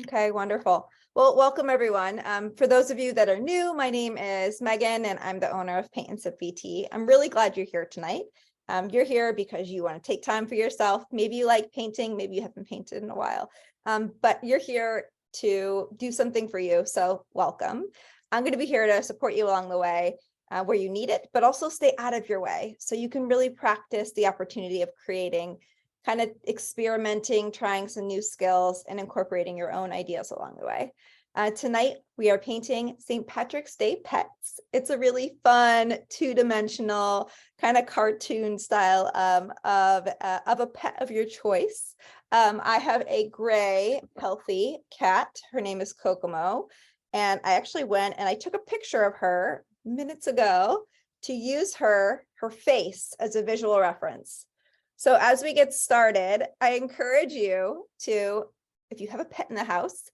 Okay, wonderful. Well, welcome everyone. For those of you that are new, my name is Megan and I'm the owner of Paint and Sip VT. I'm really glad you're here tonight. You're here because you want to take time for yourself. Maybe you like painting, maybe you haven't painted in a while, but you're here to do something for you. So welcome. I'm going to be here to support you along the way where you need it, but also stay out of your way so you can really practice the opportunity of creating, kind of experimenting, trying some new skills and incorporating your own ideas along the way. Tonight, we are painting St. Patrick's Day pets. It's a really fun, two-dimensional, kind of cartoon style of a pet of your choice. I have a gray, healthy cat. Her name is Kokomo. And I actually went and I took a picture of her minutes ago to use her face as a visual reference. So as we get started, I encourage you to, if you have a pet in the house,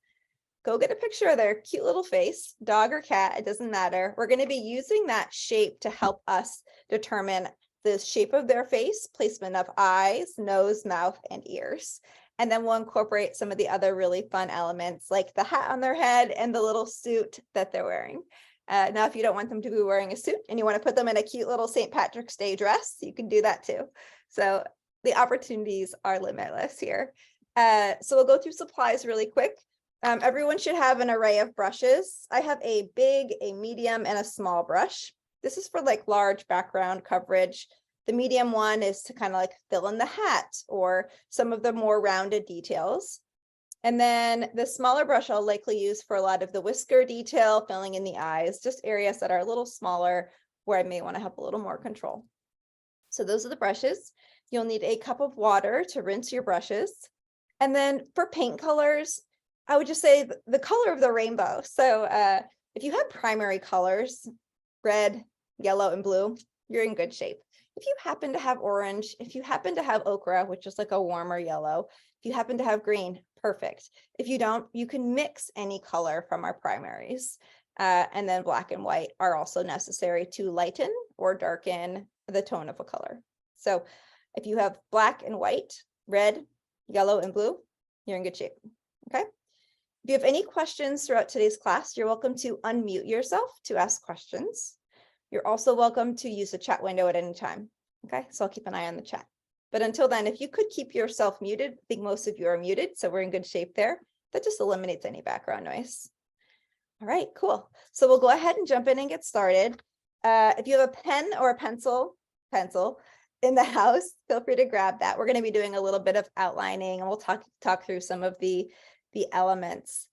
go get a picture of their cute little face, dog or cat, it doesn't matter. We're going to be using that shape to help us determine the shape of their face, placement of eyes, nose, mouth, and ears. And then we'll incorporate some of the other really fun elements like the hat on their head and the little suit that they're wearing. Now, if you don't want them to be wearing a suit and you want to put them in a cute little St. Patrick's Day dress, you can do that too. So the opportunities are limitless here. So we'll go through supplies really quick. Everyone should have an array of brushes. I have a big, a medium, and a small brush. This is for like large background coverage. The medium one is to kind of like fill in the hat or some of the more rounded details. And then the smaller brush I'll likely use for a lot of the whisker detail, filling in the eyes, just areas that are a little smaller where I may want to have a little more control. So those are the brushes. You'll need a cup of water to rinse your brushes. And then for paint colors, I would just say the color of the rainbow. So if you have primary colors, red, yellow, and blue, you're in good shape. If you happen to have orange, if you happen to have ochre, which is like a warmer yellow, if you happen to have green, perfect. If you don't, you can mix any color from our primaries. And then black and white are also necessary to lighten or darken the tone of a color. So if you have black and white, red, yellow, and blue, you're in good shape. Okay. If you have any questions throughout today's class, you're welcome to unmute yourself to ask questions. You're also welcome to use the chat window at any time. Okay, so I'll keep an eye on the chat. But until then, if you could keep yourself muted, I think most of you are muted, so we're in good shape there. That just eliminates any background noise. All right, cool. So we'll go ahead and jump in and get started. If you have a pen or a pencil in the house, feel free to grab that. We're going to be doing a little bit of outlining and we'll talk through some of the elements.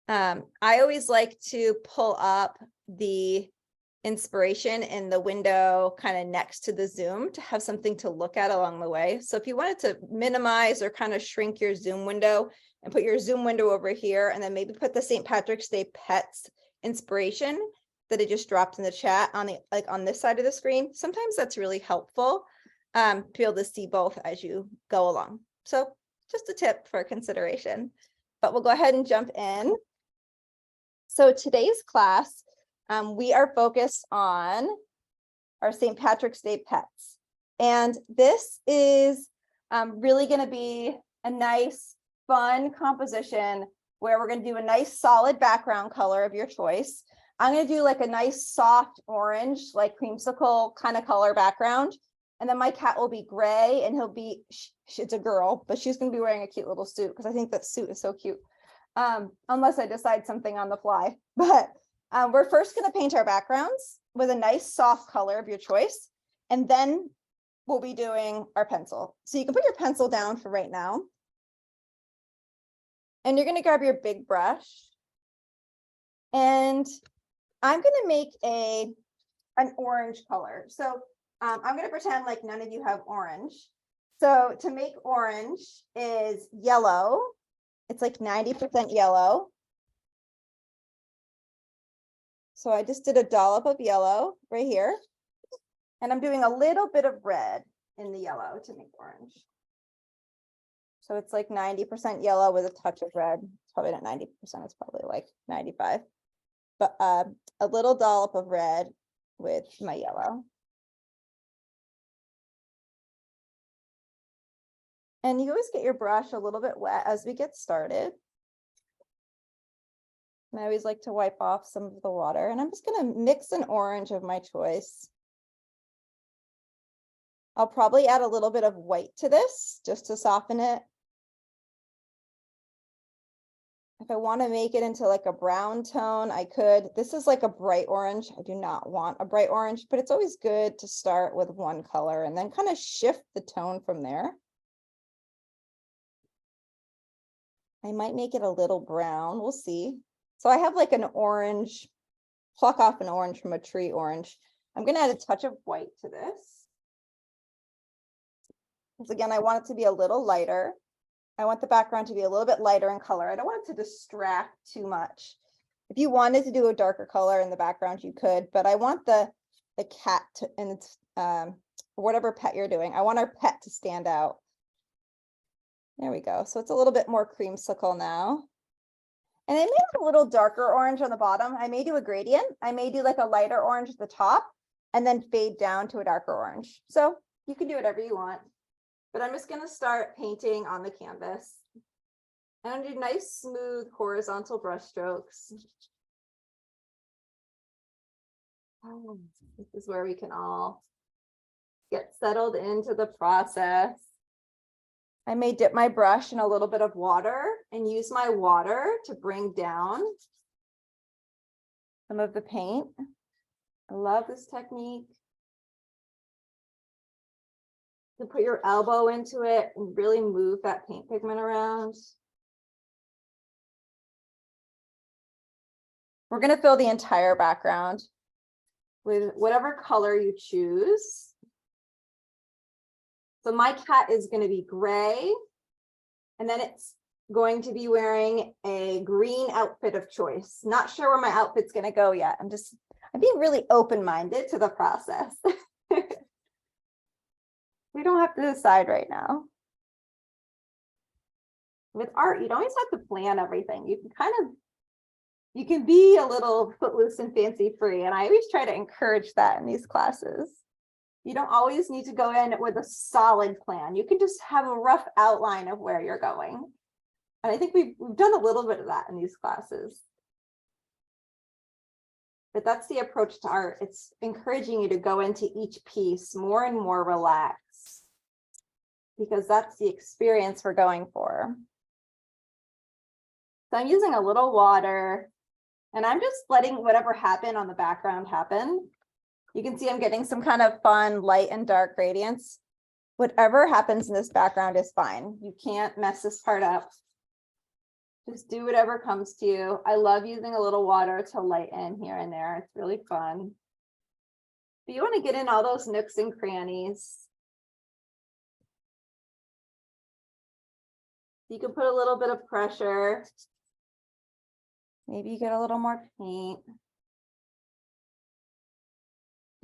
I always like to pull up the inspiration in the window kind of next to the Zoom to have something to look at along the way. So if you wanted to minimize or kind of shrink your Zoom window and put your Zoom window over here, and then maybe put the St. Patrick's Day pets inspiration that I just dropped in the chat on the on this side of the screen, sometimes that's really helpful to be able to see both as you go along. So just a tip for consideration. But we'll go ahead and jump in. So today's class, we are focused on our St. Patrick's Day pets. And this is really going to be a nice, fun composition where we're going to do a nice solid background color of your choice. I'm going to do like a nice soft orange, like creamsicle kind of color background. And then my cat will be gray and he'll be, it's a girl, but she's going to be wearing a cute little suit because I think that suit is so cute. Unless I decide something on the fly. But we're first going to paint our backgrounds with a nice soft color of your choice. And then we'll be doing our pencil. So you can put your pencil down for right now. And you're going to grab your big brush. And I'm going to make an orange color. So I'm going to pretend like none of you have orange. So to make orange is yellow. It's like 90% yellow. So I just did a dollop of yellow right here. And I'm doing a little bit of red in the yellow to make orange. So it's like 90% yellow with a touch of red. It's probably not 90%, it's probably like 95. But a little dollop of red with my yellow. And you always get your brush a little bit wet as we get started. And I always like to wipe off some of the water, and I'm just gonna mix an orange of my choice. I'll probably add a little bit of white to this just to soften it. If I want to make it into like a brown tone, I could. This is like a bright orange. I do not want a bright orange, but it's always good to start with one color and then kind of shift the tone from there. I might make it a little brown. We'll see. So I have like an orange, pluck off an orange from a tree orange. I'm going to add a touch of white to this. Because again, I want it to be a little lighter. I want the background to be a little bit lighter in color. I don't want it to distract too much. If you wanted to do a darker color in the background, you could, but I want the cat to, and it's whatever pet you're doing. I want our pet to stand out. There we go. So it's a little bit more creamsicle now. And I made a little darker orange on the bottom. I may do a gradient. I may do like a lighter orange at the top and then fade down to a darker orange. So you can do whatever you want. But I'm just going to start painting on the canvas. And I'm going to do nice, smooth, horizontal brush strokes. Oh, this is where we can all get settled into the process. I may dip my brush in a little bit of water and use my water to bring down some of the paint. I love this technique. To put your elbow into it and really move that paint pigment around. We're going to fill the entire background with whatever color you choose. So my cat is going to be gray, and then it's going to be wearing a green outfit of choice. Not sure where my outfit's going to go yet. I'm being really open-minded to the process. We don't have to decide right now. With art, you don't always have to plan everything. You can be a little footloose and fancy free. And I always try to encourage that in these classes. You don't always need to go in with a solid plan. You can just have a rough outline of where you're going. And I think we've done a little bit of that in these classes. But that's the approach to art. It's encouraging you to go into each piece more and more relaxed, because that's the experience we're going for. So I'm using a little water, and I'm just letting whatever happened on the background happen. You can see I'm getting some kind of fun light and dark gradients. Whatever happens in this background is fine. You can't mess this part up. Just do whatever comes to you. I love using a little water to lighten here and there. It's really fun. But you want to get in all those nooks and crannies. You can put a little bit of pressure. Maybe you get a little more paint.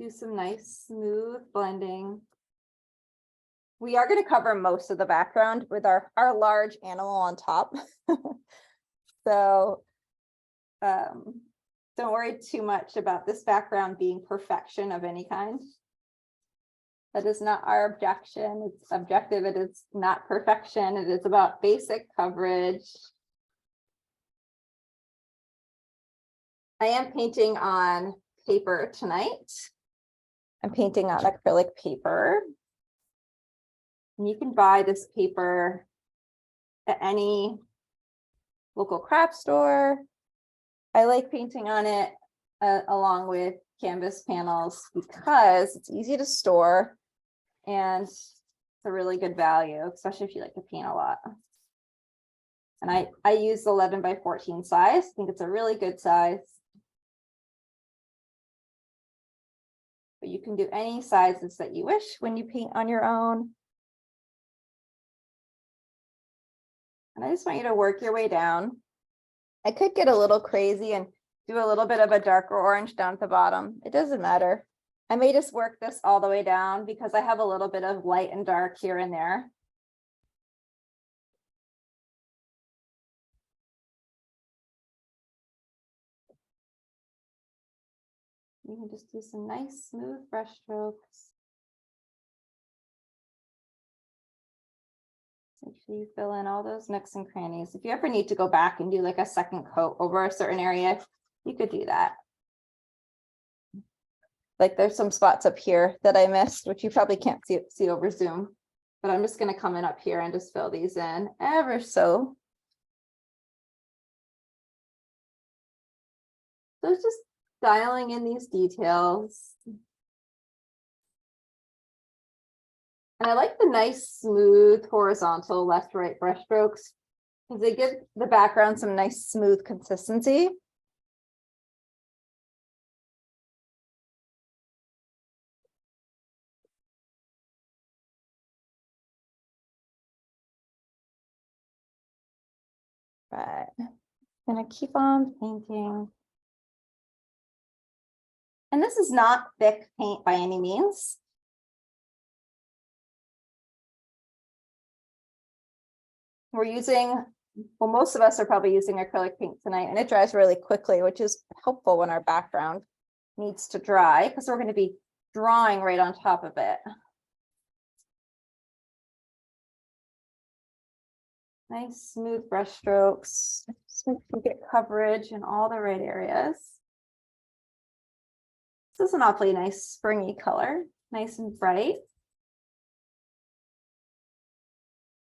Do some nice smooth blending. We are going to cover most of the background with our large animal on top. So don't worry too much about this background being perfection of any kind. That is not our objection. It's objective. It is not perfection. It is about basic coverage. I am painting on paper tonight. I'm painting on acrylic paper. And you can buy this paper at any local craft store. I like painting on it along with canvas panels because it's easy to store and it's a really good value, especially if you like to paint a lot. And I use the 11 by 14 size. I think it's a really good size. But you can do any sizes that you wish when you paint on your own. And I just want you to work your way down. I could get a little crazy and do a little bit of a darker orange down at the bottom. It doesn't matter. I may just work this all the way down because I have a little bit of light and dark here and there. You can just do some nice smooth brush strokes. Make sure you fill in all those nooks and crannies. If you ever need to go back and do like a second coat over a certain area, you could do that. Like there's some spots up here that I missed, which you probably can't see over Zoom, but I'm just going to come in up here and just fill these in ever so. So it's just dialing in these details. And I like the nice, smooth, horizontal left-right brush strokes because they give the background some nice, smooth consistency. Right. I'm gonna keep on painting. And this is not thick paint by any means. We're using, well, most of us are probably using acrylic paint tonight, and it dries really quickly, which is helpful when our background needs to dry because we're going to be drawing right on top of it. Nice smooth brush strokes. Just make sure you get coverage in all the right areas. This is an awfully nice springy color, nice and bright.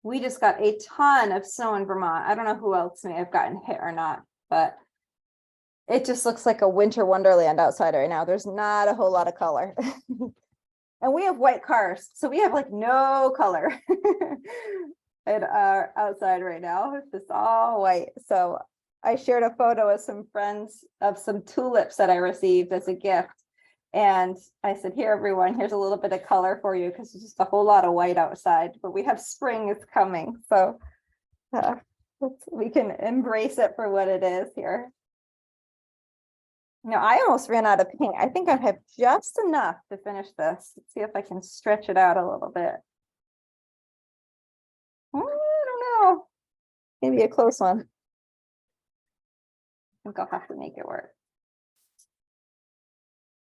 We just got a ton of snow in Vermont. I don't know who else may have gotten hit or not, but it just looks like a winter wonderland outside right now. There's not a whole lot of color. And we have white cars, so we have like no color in our outside right now. It's just all white. So I shared a photo with some friends of some tulips that I received as a gift. And I said, here, everyone, here's a little bit of color for you because it's just a whole lot of white outside, but we have spring is coming. So we can embrace it for what it is here. Now, I almost ran out of paint. I think I have just enough to finish this. Let's see if I can stretch it out a little bit. I don't know. Maybe a close one. I think I'll have to make it work.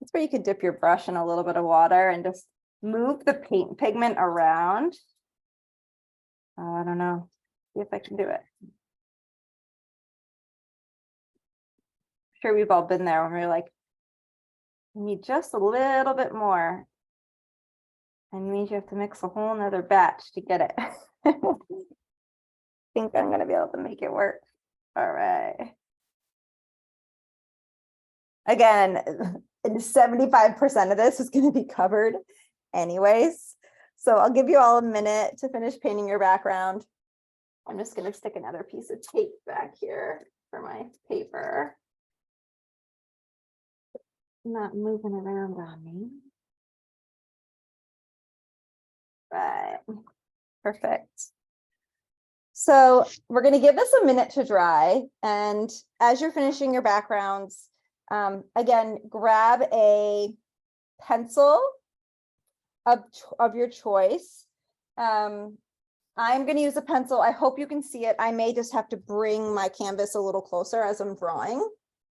That's where you could dip your brush in a little bit of water and just move the paint pigment around. Oh, I don't know. See if I can do it. I'm sure we've all been there when we're like, we need just a little bit more. And means you have to mix a whole nother batch to get it. I think I'm going to be able to make it work. All right. Again, 75% of this is going to be covered anyways. So I'll give you all a minute to finish painting your background. I'm just going to stick another piece of tape back here for my paper. Not moving around on me. Right. Perfect. So we're going to give this a minute to dry. And as you're finishing your backgrounds, again, grab a pencil of your choice. I'm going to use a pencil. I hope you can see it. I may just have to bring my canvas a little closer as I'm drawing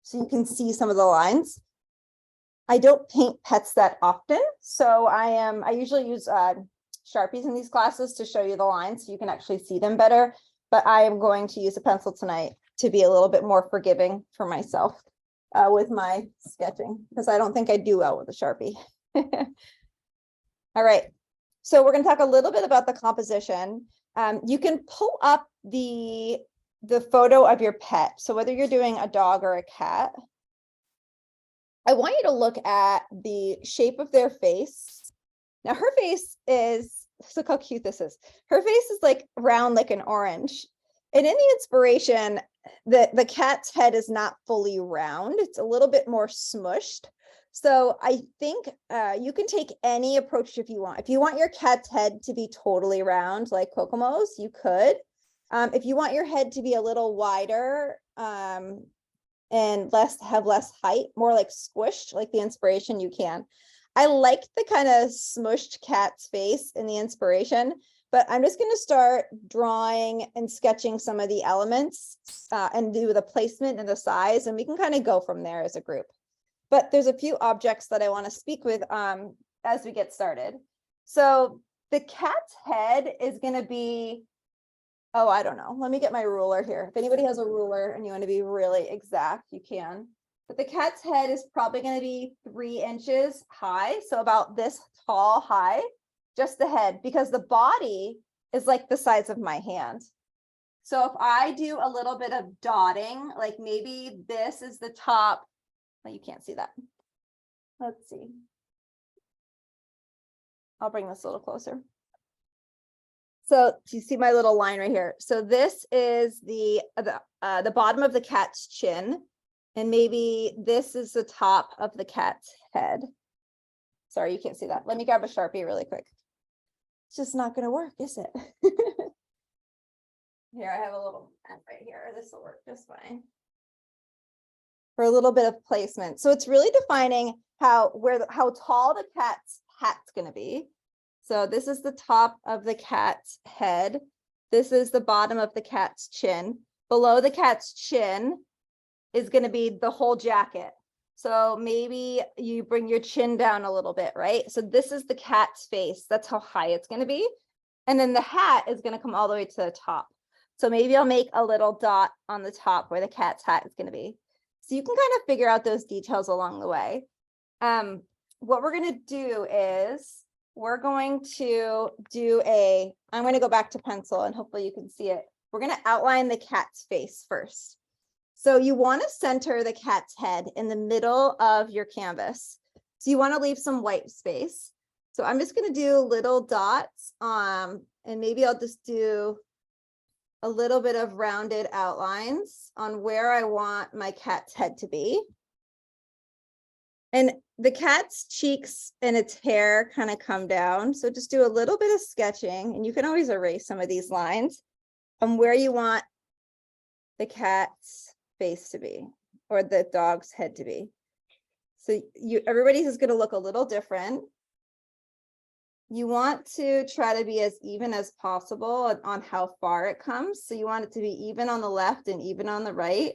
so you can see some of the lines. I don't paint pets that often, so I usually use Sharpies in these classes to show you the lines so you can actually see them better. But I am going to use a pencil tonight to be a little bit more forgiving for myself with my sketching, because I don't think I do well with a Sharpie. All right, so we're going to talk a little bit about the composition. You can pull up the photo of your pet. So whether you're doing a dog or a cat, I want you to look at the shape of their face. Now her face is, look how cute this is. Her face is like round like an orange. And in the inspiration, the cat's head is not fully round. It's a little bit more smushed. So I think you can take any approach if you want. If you want your cat's head to be totally round like Kokomo's, you could. If you want your head to be a little wider and have less height, more like squished, like the inspiration, you can. I like the kind of smushed cat's face in the inspiration, but I'm just going to start drawing and sketching some of the elements and do the placement and the size, and we can kind of go from there as a group. But there's a few objects that I want to speak with as we get started. So the cat's head is going to be Oh, I don't know. Let me get my ruler here. If anybody has a ruler and you want to be really exact, you can. But the cat's head is probably going to be 3 inches high. So about this tall high, just the head, because the body is like the size of my hand. So if I do a little bit of dotting, like maybe this is the top. Well, you can't see that. Let's see. I'll bring this a little closer. So do you see my little line right here? So this is the bottom of the cat's chin, and maybe this is the top of the cat's head. Sorry, you can't see that. Let me grab a Sharpie really quick. It's just not going to work, is it? Here, I have a little pen right here. This will work just fine. For a little bit of placement. So it's really defining how tall the cat's hat's going to be. So this is the top of the cat's head. This is the bottom of the cat's chin. Below the cat's chin is going to be the whole jacket. So maybe you bring your chin down a little bit, right? So this is the cat's face. That's how high it's going to be. And then the hat is going to come all the way to the top. So maybe I'll make a little dot on the top where the cat's hat is going to be. So you can kind of figure out those details along the way. What we're going to do is we're going to I'm going to go back to pencil and hopefully you can see it. We're going to outline the cat's face first. So you want to center the cat's head in the middle of your canvas. So you want to leave some white space. So I'm just going to do little dots and maybe I'll just do a little bit of rounded outlines on where I want my cat's head to be. And the cat's cheeks and its hair kind of come down. So just do a little bit of sketching, and you can always erase some of these lines on where you want the cat's face to be or the dog's head to be. So everybody's is going to look a little different. You want to try to be as even as possible on how far it comes. So you want it to be even on the left and even on the right.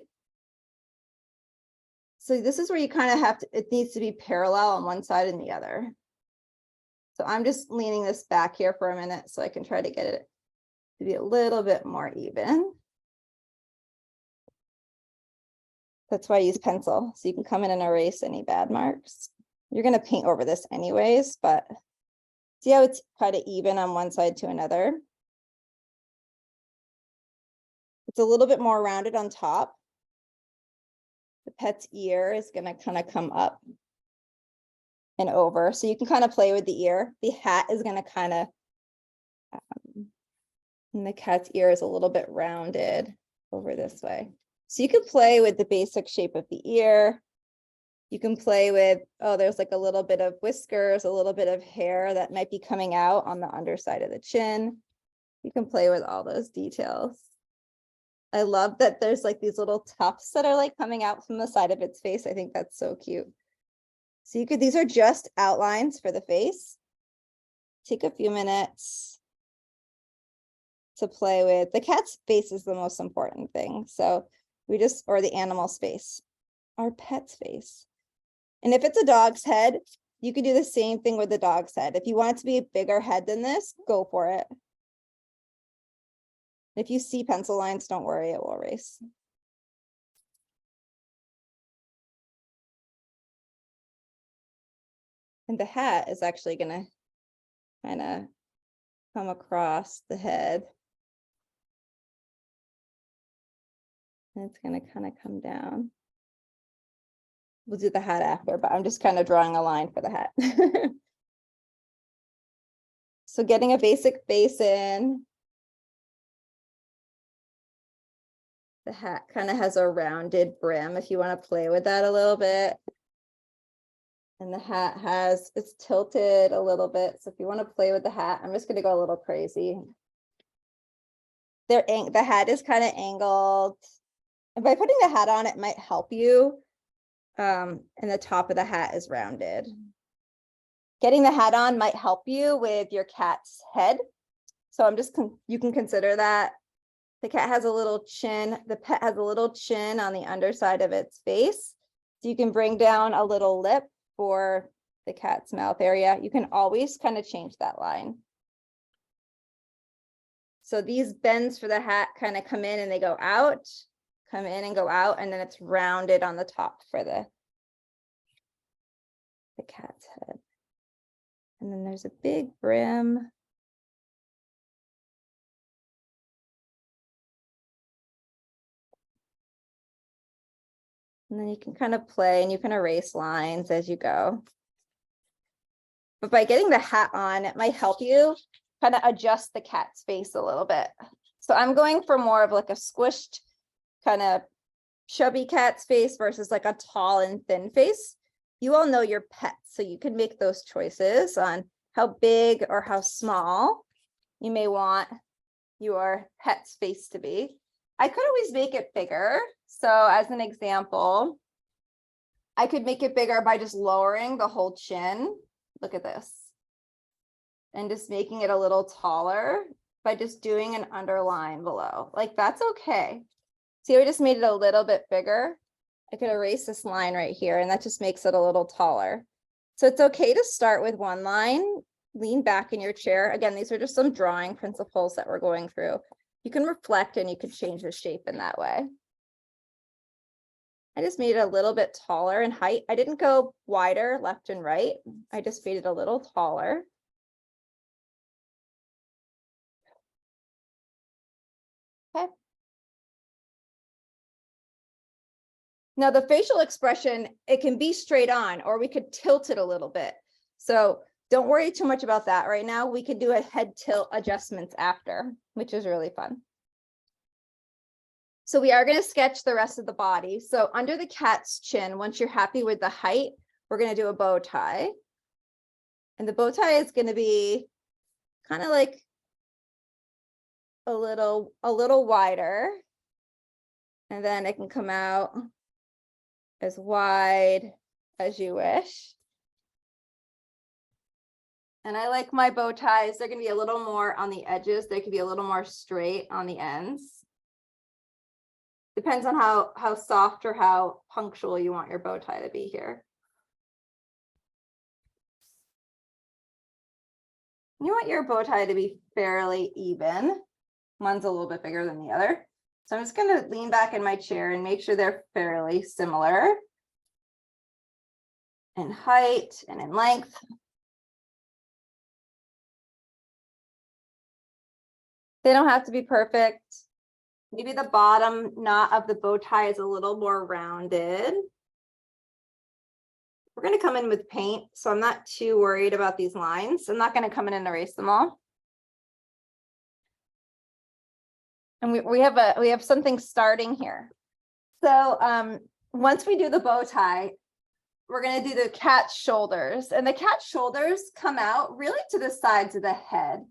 So this is where you kind of have to, it needs to be parallel on one side and the other. So I'm just leaning this back here for a minute so I can try to get it to be a little bit more even. That's why I use pencil. So you can come in and erase any bad marks. You're going to paint over this anyways, but see how it's kind of even on one side to another? It's a little bit more rounded on top. The pet's ear is going to kind of come up and over. So you can kind of play with the ear. The hat is going to kind of, and the cat's ear is a little bit rounded over this way. So you can play with the basic shape of the ear. You can play with, oh, there's like a little bit of whiskers, a little bit of hair that might be coming out on the underside of the chin. You can play with all those details. I love that there's like these little tufts that are like coming out from the side of its face. I think that's so cute. So these are just outlines for the face. Take a few minutes to play with. The cat's face is the most important thing. So or the animal's face, our pet's face. And if it's a dog's head, you could do the same thing with the dog's head. If you want it to be a bigger head than this, go for it. If you see pencil lines, don't worry, it will erase. And the hat is actually going to kind of come across the head. And it's going to kind of come down. We'll do the hat after, but I'm just kind of drawing a line for the hat. So getting a basic face in. The hat kind of has a rounded brim if you want to play with that a little bit. And the hat it's tilted a little bit. So if you want to play with the hat, I'm just going to go a little crazy. The hat is kind of angled. And by putting the hat on, it might help you. And the top of the hat is rounded. Getting the hat on might help you with your cat's head. So you can consider that. The cat has a little chin. The pet has a little chin on the underside of its face. So you can bring down a little lip for the cat's mouth area. You can always kind of change that line. So these bends for the hat kind of come in and they go out, come in and go out, and then it's rounded on the top for the cat's head. And then there's a big brim. And then you can kind of play and you can erase lines as you go. But by getting the hat on, it might help you kind of adjust the cat's face a little bit. So I'm going for more of like a squished kind of chubby cat's face versus like a tall and thin face. You all know your pets, so you can make those choices on how big or how small you may want your pet's face to be. I could always make it bigger. So as an example, I could make it bigger by just lowering the whole chin. Look at this. And just making it a little taller by just doing an underline below. Like that's okay. See, I just made it a little bit bigger. I could erase this line right here and that just makes it a little taller. So it's okay to start with one line, lean back in your chair. Again, these are just some drawing principles that we're going through. You can reflect and you can change the shape in that way. I just made it a little bit taller in height. I didn't go wider left and right. I just made it a little taller. Okay. Now the facial expression, it can be straight on or we could tilt it a little bit. So don't worry too much about that right now. We can do a head tilt adjustments after, which is really fun. So we are going to sketch the rest of the body. So under the cat's chin, once you're happy with the height, we're going to do a bow tie. And the bow tie is going to be kind of like a little wider. And then it can come out as wide as you wish. And I like my bow ties. They're going to be a little more on the edges. They could be a little more straight on the ends. Depends on how soft or how punctual you want your bow tie to be here. You want your bow tie to be fairly even. One's a little bit bigger than the other. So I'm just going to lean back in my chair and make sure they're fairly similar in height and in length. They don't have to be perfect. Maybe the bottom knot of the bow tie is a little more rounded. We're going to come in with paint, so I'm not too worried about these lines. I'm not going to come in and erase them all. And we have something starting here. So once we do the bow tie, we're going to do the cat's shoulders, and the cat's shoulders come out really to the sides of the head.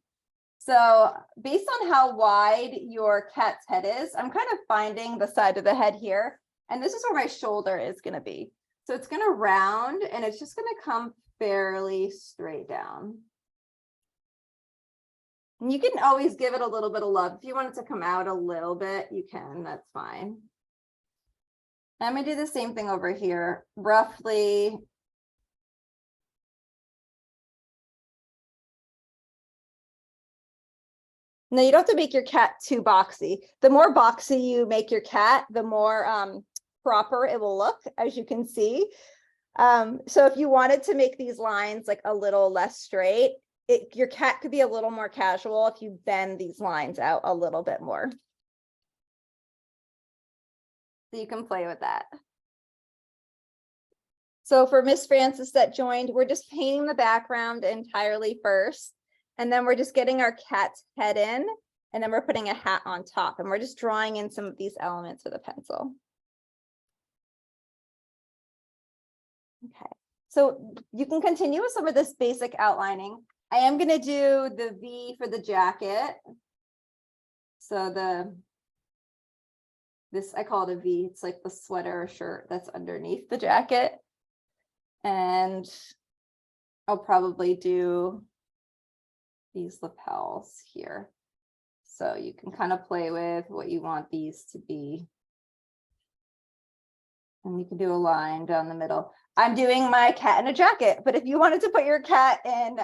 So based on how wide your cat's head is, I'm kind of finding the side of the head here, and this is where my shoulder is going to be. So it's going to round and it's just going to come fairly straight down. And you can always give it a little bit of love. If you want it to come out a little bit, you can, that's fine. I'm going to do the same thing over here, roughly. Now you don't have to make your cat too boxy. The more boxy you make your cat, the more proper it will look, as you can see. So if you wanted to make these lines like a little less straight, your cat could be a little more casual if you bend these lines out a little bit more. So you can play with that. So for Miss Francis that joined, we're just painting the background entirely first. And then we're just getting our cat's head in, and then we're putting a hat on top, and we're just drawing in some of these elements with a pencil. Okay, so you can continue with some of this basic outlining. I am going to do the V for the jacket. So this, I call it a V. It's like the sweater or shirt that's underneath the jacket. And I'll probably do these lapels here. So you can kind of play with what you want these to be. And you can do a line down the middle. I'm doing my cat in a jacket, but if you wanted to put your cat in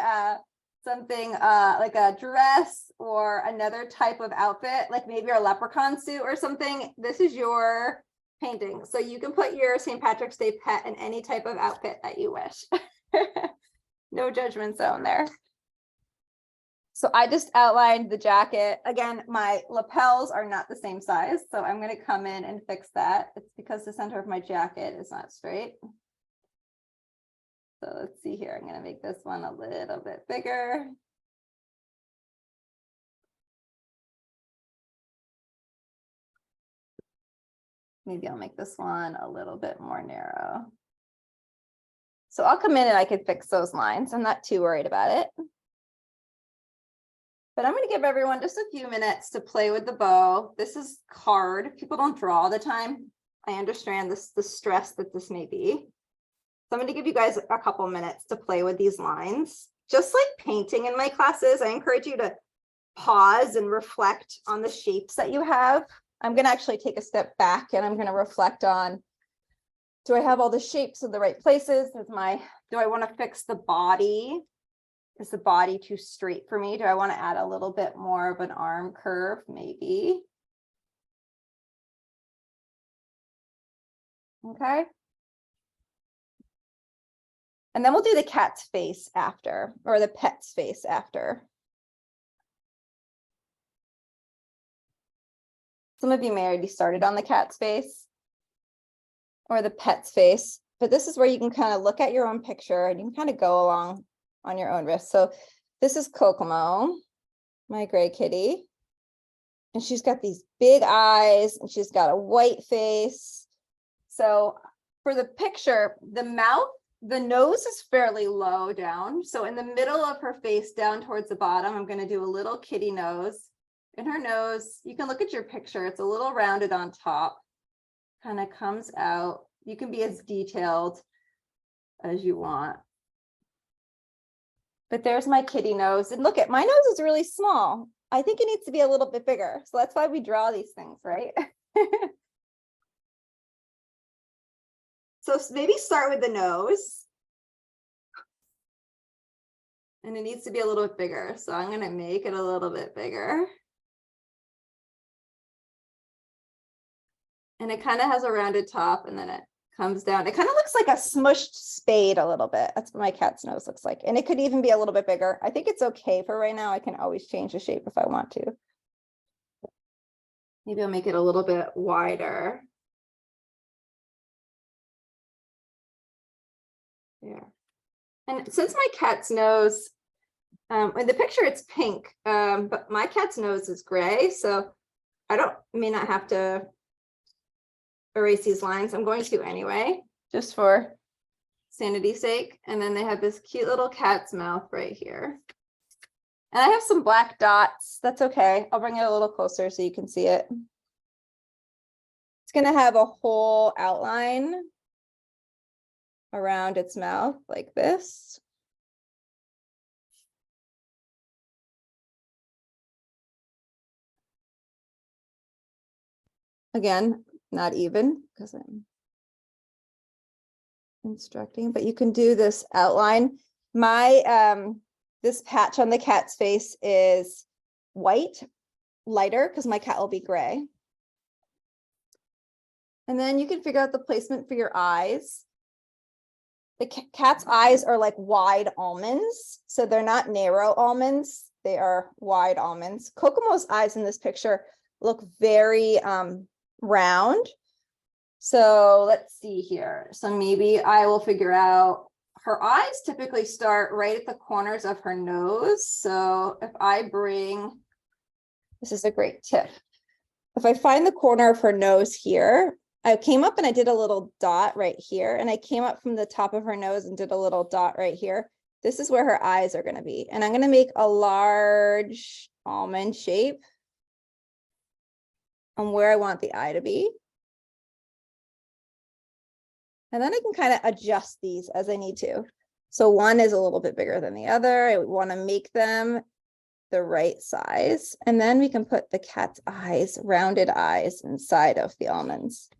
something like a dress or another type of outfit, like maybe a leprechaun suit or something, this is your painting. So you can put your St. Patrick's Day pet in any type of outfit that you wish. No judgment zone there. So I just outlined the jacket. Again, my lapels are not the same size, so I'm going to come in and fix that. It's because the center of my jacket is not straight. So let's see here. I'm going to make this one a little bit bigger. Maybe I'll make this one a little bit more narrow. So I'll come in and I can fix those lines. I'm not too worried about it. But I'm going to give everyone just a few minutes to play with the bow. This is hard. People don't draw all the time. I understand the stress that this may be. So I'm going to give you guys a couple minutes to play with these lines. Just like painting in my classes, I encourage you to pause and reflect on the shapes that you have. I'm going to actually take a step back and I'm going to reflect on, do I have all the shapes in the right places? Do I want to fix the body? Is the body too straight for me? Do I want to add a little bit more of an arm curve? Maybe. Okay. And then we'll do the cat's face after, or the pet's face after. Some of you may already started on the cat's face or the pet's face, but this is where you can kind of look at your own picture and you can kind of go along on your own risk. So this is Kokomo, my gray kitty. And she's got these big eyes and she's got a white face. So for the picture, the mouth, the nose is fairly low down. So in the middle of her face down towards the bottom, I'm going to do a little kitty nose. In her nose, you can look at your picture. It's a little rounded on top, kind of comes out. You can be as detailed as you want. But there's my kitty nose. And look at my nose is really small. I think it needs to be a little bit bigger. So that's why we draw these things, right? So maybe start with the nose. And it needs to be a little bit bigger. So I'm going to make it a little bit bigger. And it kind of has a rounded top and then it comes down. It kind of looks like a smushed spade a little bit. That's what my cat's nose looks like. And it could even be a little bit bigger. I think it's okay for right now. I can always change the shape if I want to. Maybe I'll make it a little bit wider. Yeah. And since my cat's nose, in the picture it's pink, but my cat's nose is gray. So I may not have to erase these lines. I'm going to anyway, just for sanity's sake. And then they have this cute little cat's mouth right here. And I have some black dots. That's okay. I'll bring it a little closer so you can see it. It's going to have a whole outline around its mouth like this. Again, not even because I'm instructing, but you can do this outline. My this patch on the cat's face is white, lighter, because my cat will be gray. And then you can figure out the placement for your eyes. The cat's eyes are like wide almonds, so they're not narrow almonds, they are wide almonds. Kokomo's eyes in this picture look very round. So let's see here. So maybe I will figure out, her eyes typically start right at the corners of her nose. So if I bring, this is a great tip. If I find the corner of her nose here, I came up and I did a little dot right here, and I came up from the top of her nose and did a little dot right here. This is where her eyes are going to be. And I'm going to make a large almond shape on where I want the eye to be. And then I can kind of adjust these as I need to. So one is a little bit bigger than the other. I want to make them the right size. And then we can put the cat's eyes, rounded eyes, inside of the almonds.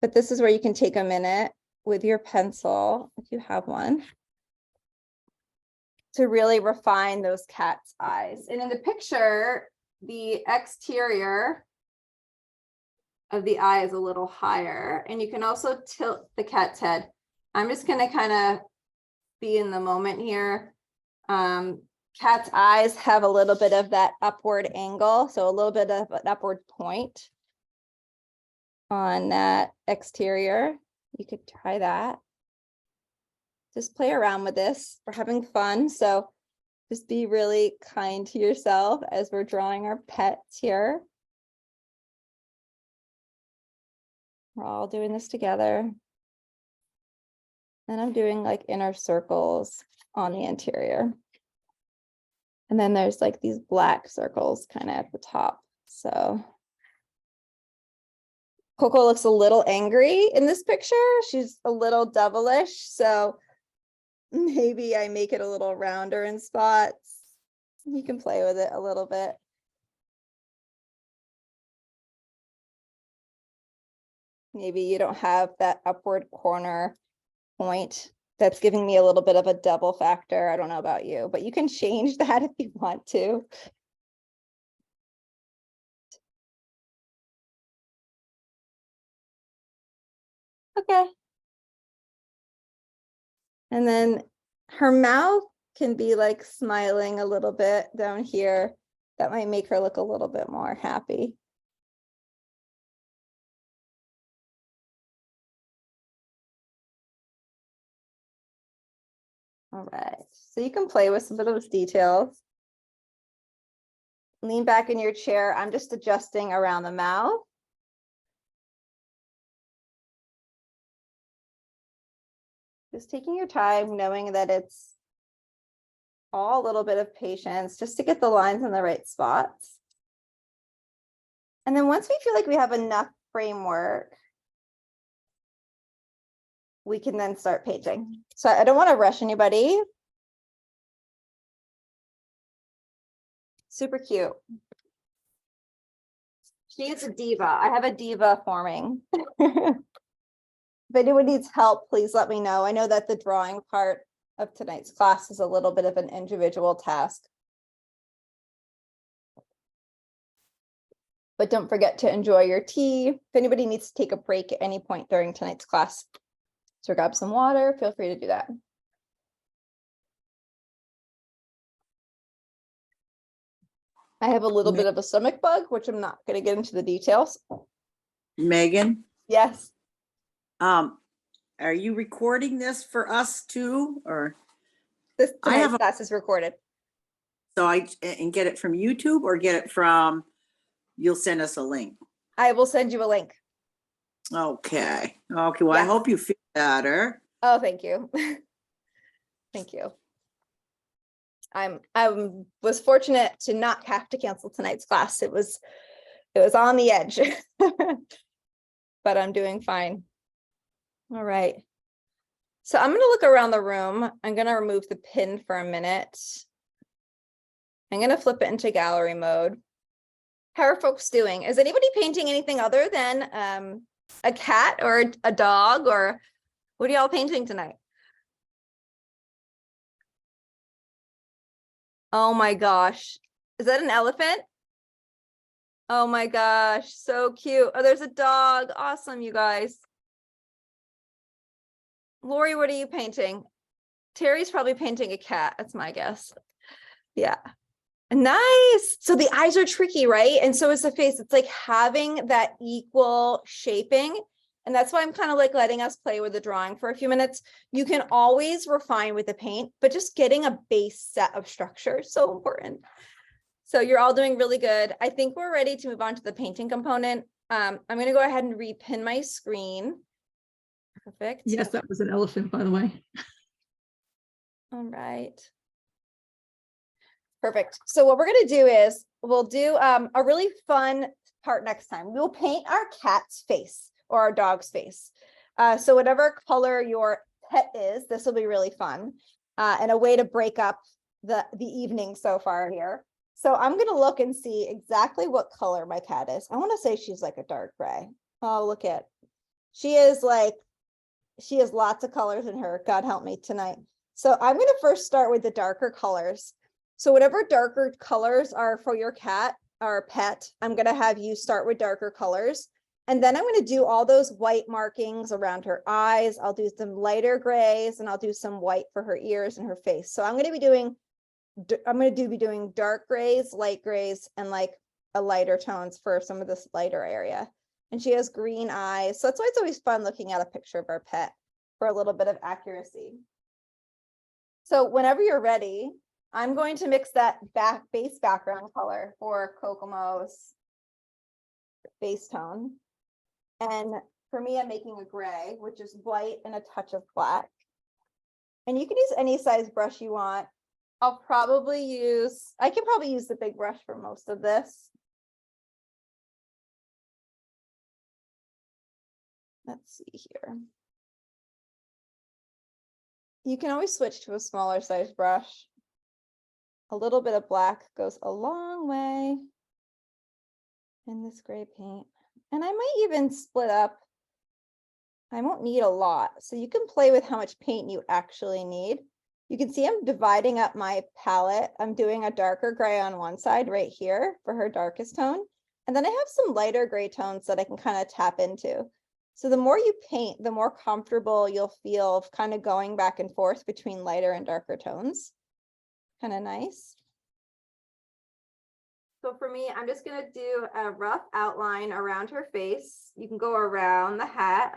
But this is where you can take a minute with your pencil, if you have one, to really refine those cat's eyes. And in the picture, the exterior of the eye is a little higher, and you can also tilt the cat's head. I'm just going to kind of be in the moment here. Cat's eyes have a little bit of that upward angle, so a little bit of an upward point on that exterior. You could try that. Just play around with this. We're having fun, so just be really kind to yourself as we're drawing our pets here. We're all doing this together. And I'm doing like inner circles on the interior. And then there's like these black circles kind of at the top. So Coco looks a little angry in this picture. She's a little devilish. So maybe I make it a little rounder in spots. You can play with it a little bit. Maybe you don't have that upward corner point. That's giving me a little bit of a double factor. I don't know about you, but you can change that if you want to. Okay. And then her mouth can be like smiling a little bit down here. That might make her look a little bit more happy. All right, so you can play with some of those details. Lean back in your chair. I'm just adjusting around the mouth. Just taking your time, knowing that it's all a little bit of patience just to get the lines in the right spots. And then once we feel like we have enough framework, we can then start painting. So I don't want to rush anybody. Super cute. She is a diva. I have a diva forming. If anyone needs help, please let me know. I know that the drawing part of tonight's class is a little bit of an individual task. But don't forget to enjoy your tea. If anybody needs to take a break at any point during tonight's class, so grab some water, feel free to do that. I have a little bit of a stomach bug, which I'm not going to get into the details. Megan, Yes. are you recording this for us too, or This I have class is recorded. so and get it from YouTube or get it from, you'll send us a link? I will send you a link. Okay. Well, I Yes. hope you feel better. Oh, thank you. Thank you. I was fortunate to not have to cancel tonight's class. It was on the edge, but I'm doing fine. All right. So I'm going to look around the room. I'm going to remove the pin for a minute. I'm going to flip it into gallery mode. How are folks doing? Is anybody painting anything other than a cat or a dog, or what are y'all painting tonight? Oh my gosh. Is that an elephant? Oh my gosh, so cute. Oh, there's a dog. Awesome, you guys. Lori, what are you painting? Terry's probably painting a cat. That's my guess. Yeah. Nice. So the eyes are tricky, right? And so is the face. It's like having that equal shaping. And that's why I'm kind of like letting us play with the drawing for a few minutes. You can always refine with the paint, but just getting a base set of structure is so important. So you're all doing really good. I think we're ready to move on to the painting component. I'm going to go ahead and repin my screen. Perfect. Yes, that was an elephant, by the way. All right. Perfect. So what we're going to do is we'll do a really fun part next time. We'll paint our cat's face or our dog's face. So whatever color your pet is, this will be really fun and a way to break up the evening so far here. So I'm going to look and see exactly what color my cat is. I want to say she's like a dark gray. Oh, look at, she has lots of colors in her. God help me tonight. So I'm going to first start with the darker colors. So whatever darker colors are for your cat or pet, I'm going to have you start with darker colors. And then I'm going to do all those white markings around her eyes. I'll do some lighter grays and I'll do some white for her ears and her face. So I'm going to be doing dark grays, light grays, and like a lighter tones for some of this lighter area. And she has green eyes. So that's why it's always fun looking at a picture of our pet for a little bit of accuracy. So whenever you're ready, I'm going to mix that base background color for Kokomo's base tone. And for me, I'm making a gray, which is white and a touch of black. And you can use any size brush you want. I can probably use the big brush for most of this. Let's see here. You can always switch to a smaller size brush. A little bit of black goes a long way in this gray paint. And I might even split up. I won't need a lot. So you can play with how much paint you actually need. You can see I'm dividing up my palette. I'm doing a darker gray on one side right here for her darkest tone. And then I have some lighter gray tones that I can kind of tap into. So the more you paint, the more comfortable you'll feel of kind of going back and forth between lighter and darker tones. Kind of nice. So for me, I'm just going to do a rough outline around her face. You can go around the hat.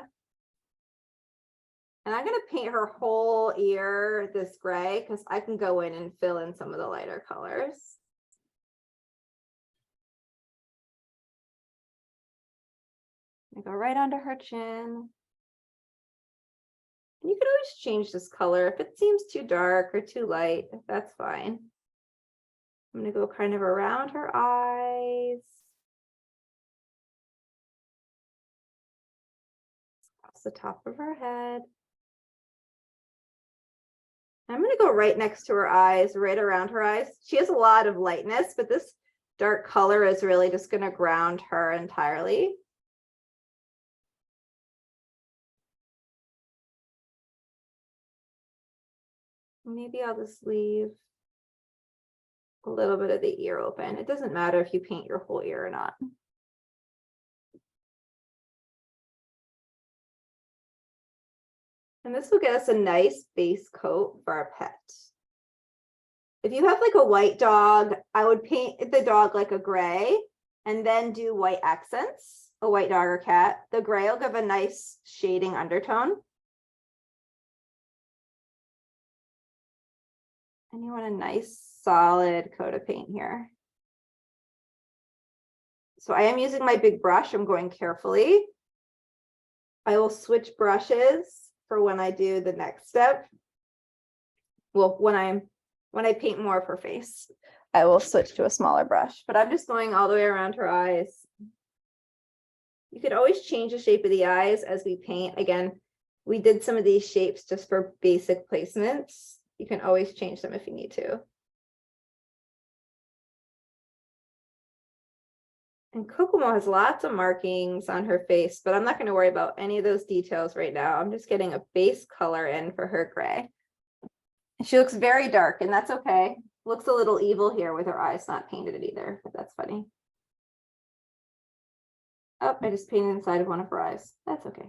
And I'm going to paint her whole ear this gray because I can go in and fill in some of the lighter colors. I go right onto her chin. You can always change this color if it seems too dark or too light, that's fine. I'm going to go kind of around her eyes. Across the top of her head. I'm going to go right next to her eyes, right around her eyes. She has a lot of lightness, but this dark color is really just going to ground her entirely. Maybe I'll just leave a little bit of the ear open. It doesn't matter if you paint your whole ear or not. And this will get us a nice base coat for our pet. If you have like a white dog, I would paint the dog like a gray and then do white accents, a white dog or cat. The gray will give a nice shading undertone. And you want a nice solid coat of paint here. So I am using my big brush. I'm going carefully. I will switch brushes for when I do the next step. Well, when I paint more of her face, I will switch to a smaller brush, but I'm just going all the way around her eyes. You could always change the shape of the eyes as we paint. Again, we did some of these shapes just for basic placements. You can always change them if you need to. And Kokomo has lots of markings on her face, but I'm not going to worry about any of those details right now. I'm just getting a base color in for her gray. And she looks very dark, and that's okay. Looks a little evil here with her eyes not painted either, but that's funny. Oh, I just painted inside of one of her eyes. That's okay.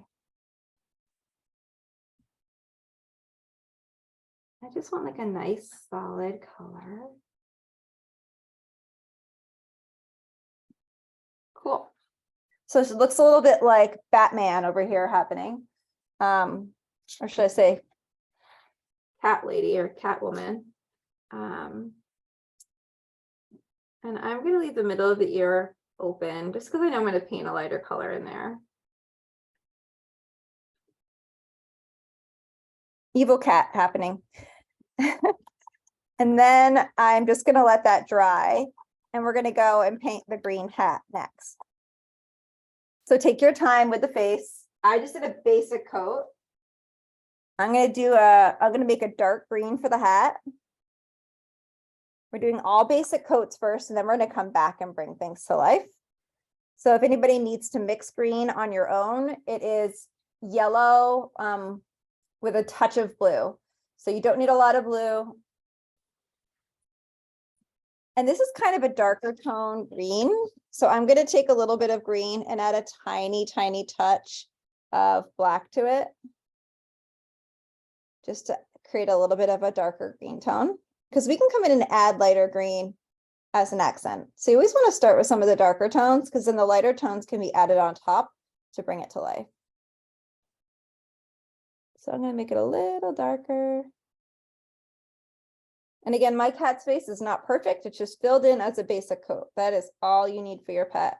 I just want like a nice solid color. Cool. So it looks a little bit like Batman over here happening. Or should I say cat lady or Catwoman. And I'm going to leave the middle of the ear open just because I know I'm going to paint a lighter color in there. Evil cat happening. And then I'm just going to let that dry and we're going to go and paint the green hat next. So take your time with the face. I just did a basic coat. I'm going to make a dark green for the hat. We're doing all basic coats first, and then we're going to come back and bring things to life. So if anybody needs to mix green on your own, it is yellow with a touch of blue. So you don't need a lot of blue. And this is kind of a darker tone green. So I'm going to take a little bit of green and add a tiny, tiny touch of black to it. Just to create a little bit of a darker green tone, because we can come in and add lighter green as an accent. So you always want to start with some of the darker tones, because then the lighter tones can be added on top to bring it to life. So I'm going to make it a little darker. And again, my cat's face is not perfect. It's just filled in as a basic coat. That is all you need for your pet.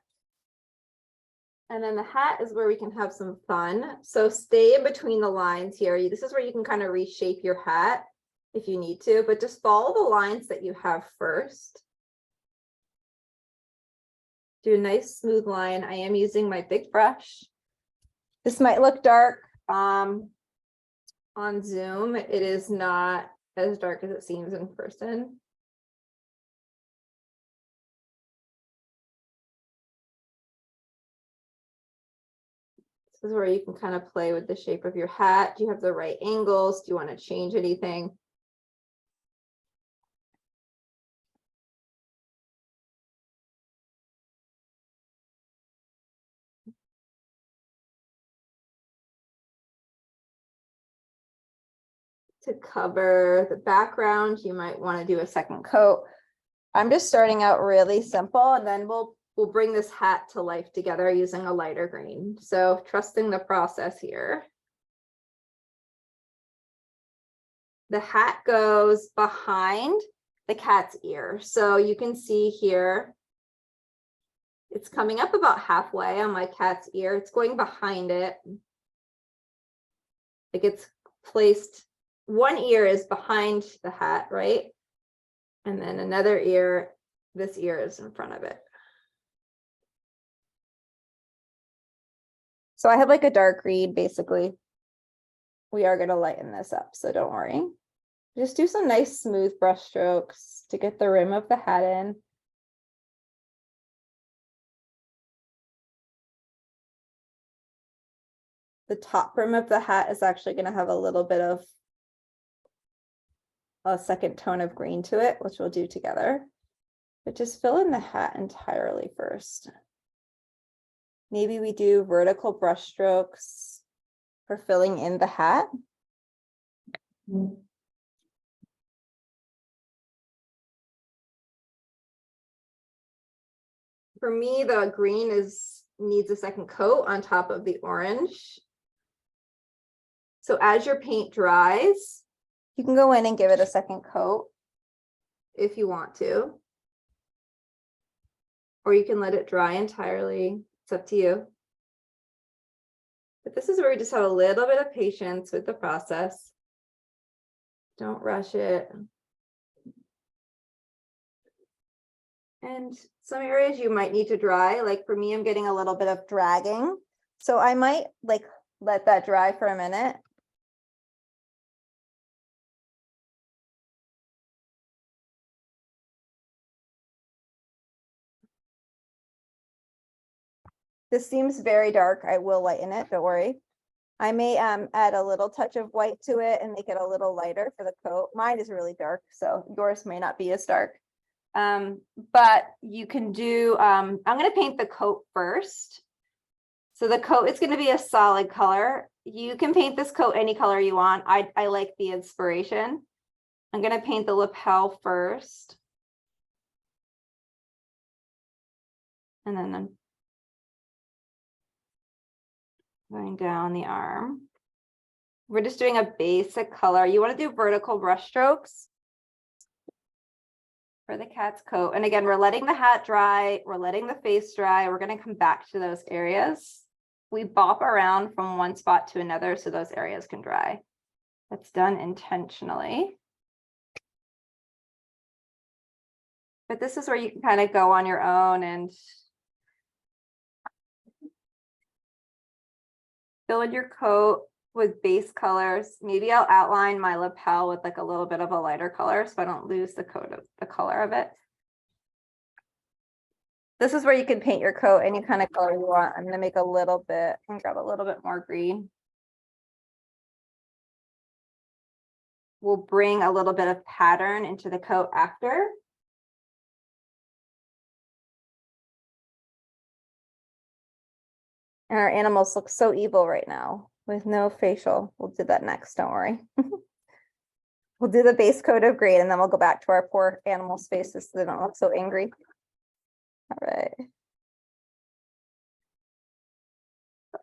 And then the hat is where we can have some fun. So stay in between the lines here. This is where you can kind of reshape your hat if you need to, but just follow the lines that you have first. Do a nice smooth line. I am using my big brush. This might look dark on Zoom. It is not as dark as it seems in person. This is where you can kind of play with the shape of your hat. Do you have the right angles? Do you want to change anything? To cover the background, you might want to do a second coat. I'm just starting out really simple, and then we'll bring this hat to life together using a lighter green. So trusting the process here. The hat goes behind the cat's ear. So you can see here, it's coming up about halfway on my cat's ear. It's going behind it. It gets placed, one ear is behind the hat, right? And then another ear, this ear is in front of it. So I have like a dark green, basically. We are going to lighten this up, so don't worry. Just do some nice smooth brush strokes to get the rim of the hat in. The top rim of the hat is actually going to have a little bit of a second tone of green to it, which we'll do together. But just fill in the hat entirely first. Maybe we do vertical brush strokes for filling in the hat. For me, the green needs a second coat on top of the orange. So as your paint dries, you can go in and give it a second coat if you want to. Or you can let it dry entirely. It's up to you. But this is where we just have a little bit of patience with the process. Don't rush it. And some areas you might need to dry. Like for me, I'm getting a little bit of dragging. So I might like let that dry for a minute. This seems very dark. I will lighten it, don't worry. I may add a little touch of white to it and make it a little lighter for the coat. Mine is really dark, so yours may not be as dark. But you can do, I'm going to paint the coat first. So the coat is going to be a solid color. You can paint this coat any color you want. I like the inspiration. I'm going to paint the lapel first. And then I'm going down the arm. We're just doing a basic color. You want to do vertical brush strokes for the cat's coat. And again, we're letting the hat dry. We're letting the face dry. We're going to come back to those areas. We bop around from one spot to another so those areas can dry. That's done intentionally. But this is where you can kind of go on your own and fill in your coat with base colors. Maybe I'll outline my lapel with like a little bit of a lighter color so I don't lose the color of it. This is where you can paint your coat any kind of color you want. I'm going to make a little bit and grab a little bit more green. we'll bring a little bit of pattern into the coat after. And our animals look so evil right now with no facial. We'll do that next, don't worry. We'll do the base coat of green and then we'll go back to our poor animals' faces so they don't look so angry. All right.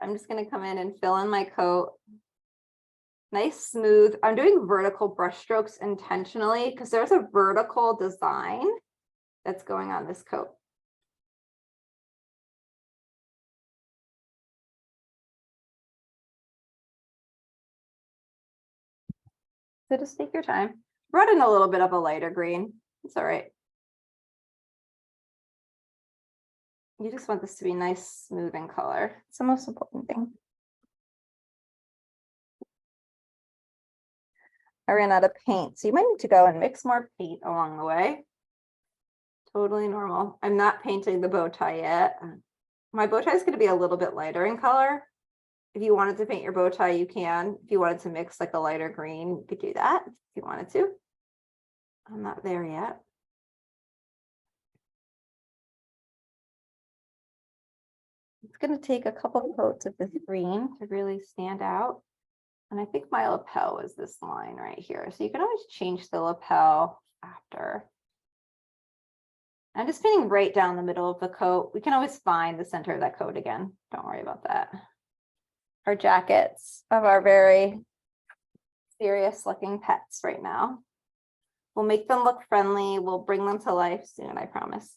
I'm just gonna come in and fill in my coat. Nice, smooth. I'm doing vertical brush strokes intentionally because there's a vertical design that's going on this coat. So just take your time. Brought in a little bit of a lighter green. It's all right. You just want this to be nice, smooth in color. It's the most important thing. I ran out of paint, so you might need to go and mix more paint along the way. Totally normal. I'm not painting the bow tie yet. My bow tie is going to be a little bit lighter in color. If you wanted to paint your bow tie, you can. If you wanted to mix like a lighter green, you could do that if you wanted to. I'm not there yet. It's going to take a couple of coats of this green to really stand out. And I think my lapel is this line right here. So you can always change the lapel after. I'm just painting right down the middle of the coat. We can always find the center of that coat again. Don't worry about that. Our jackets of our very serious looking pets right now. We'll make them look friendly. We'll bring them to life soon, I promise.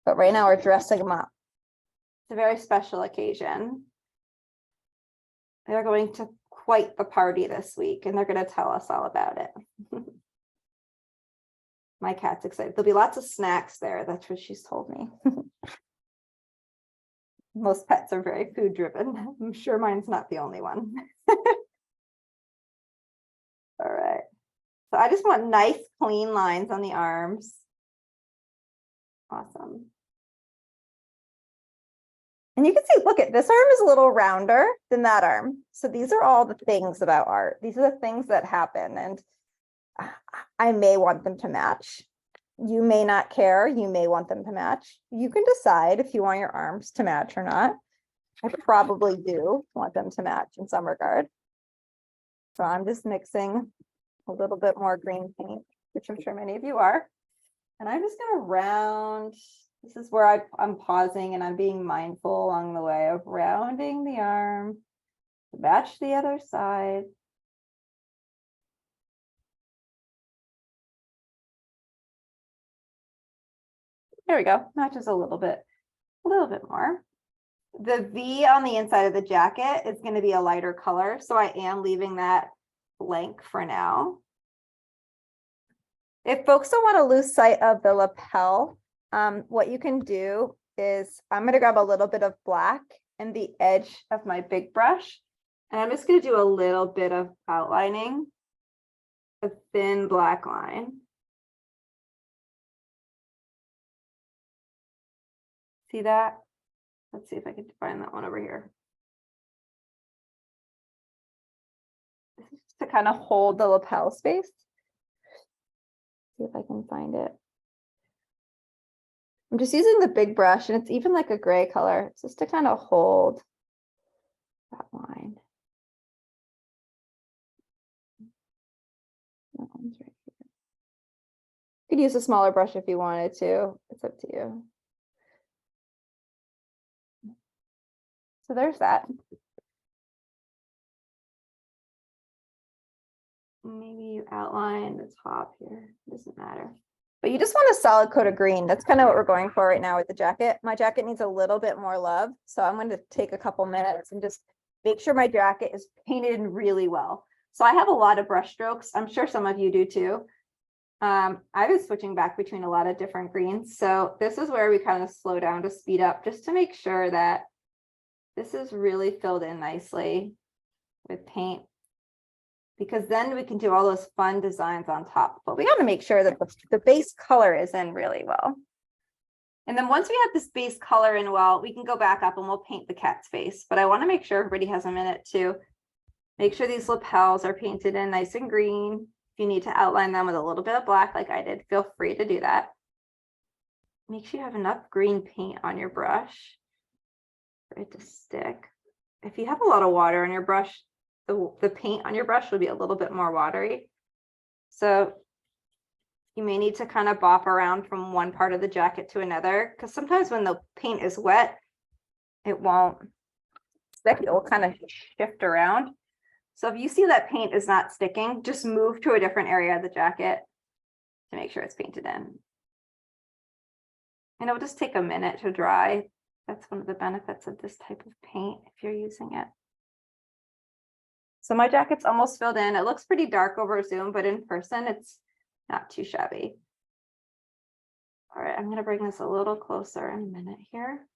But right now we're dressing them up. It's a very special occasion. They're going to quite the party this week and they're going to tell us all about it. My cat's excited. There'll be lots of snacks there. That's what she's told me. Most pets are very food driven. I'm sure mine's not the only one. All right. So I just want nice, clean lines on the arms. Awesome. And you can see, look at this arm is a little rounder than that arm. So these are all the things about art. These are the things that happen. And I may want them to match. You may not care. You may want them to match. You can decide if you want your arms to match or not. I probably do want them to match in some regard. So I'm just mixing a little bit more green paint, which I'm sure many of you are. And I'm just going to round. This is where I'm pausing and I'm being mindful along the way of rounding the arm to match the other side. There we go. Matches a little bit more. The V on the inside of the jacket is going to be a lighter color, so I am leaving that blank for now. If folks don't want to lose sight of the lapel, what you can do is I'm going to grab a little bit of black in the edge of my big brush, and I'm just going to do a little bit of outlining, a thin black line. See that? Let's see if I can find that one over here. This is just to kind of hold the lapel space. See if I can find it. I'm just using the big brush and it's even like a gray color. It's just to kind of hold that line. That one's right here. You could use a smaller brush if you wanted to. It's up to you. So there's that. Maybe you outline the top here. Doesn't matter. But you just want a solid coat of green. That's kind of what we're going for right now with the jacket. My jacket needs a little bit more love. So I'm going to take a couple minutes and just make sure my jacket is painted really well. So I have a lot of brush strokes. I'm sure some of you do too. I've been switching back between a lot of different greens. So this is where we kind of slow down to speed up just to make sure that this is really filled in nicely with paint, because then we can do all those fun designs on top. But we got to make sure that the base color is in really well. And then once we have this base color in well, we can go back up and we'll paint the cat's face. But I want to make sure everybody has a minute to Make sure these lapels are painted in nice and green. If you need to outline them with a little bit of black like I did, feel free to do that. Make sure you have enough green paint on your brush for it to stick. If you have a lot of water on your brush, the paint on your brush will be a little bit more watery. So you may need to kind of bop around from one part of the jacket to another, because sometimes when the paint is wet, it won't stick. It will kind of shift around. So if you see that paint is not sticking, just move to a different area of the jacket to make sure it's painted in. And it will just take a minute to dry. That's one of the benefits of this type of paint if you're using it. So my jacket's almost filled in. It looks pretty dark over Zoom, but in person, it's not too shabby. All right, I'm going to bring this a little closer in a minute here.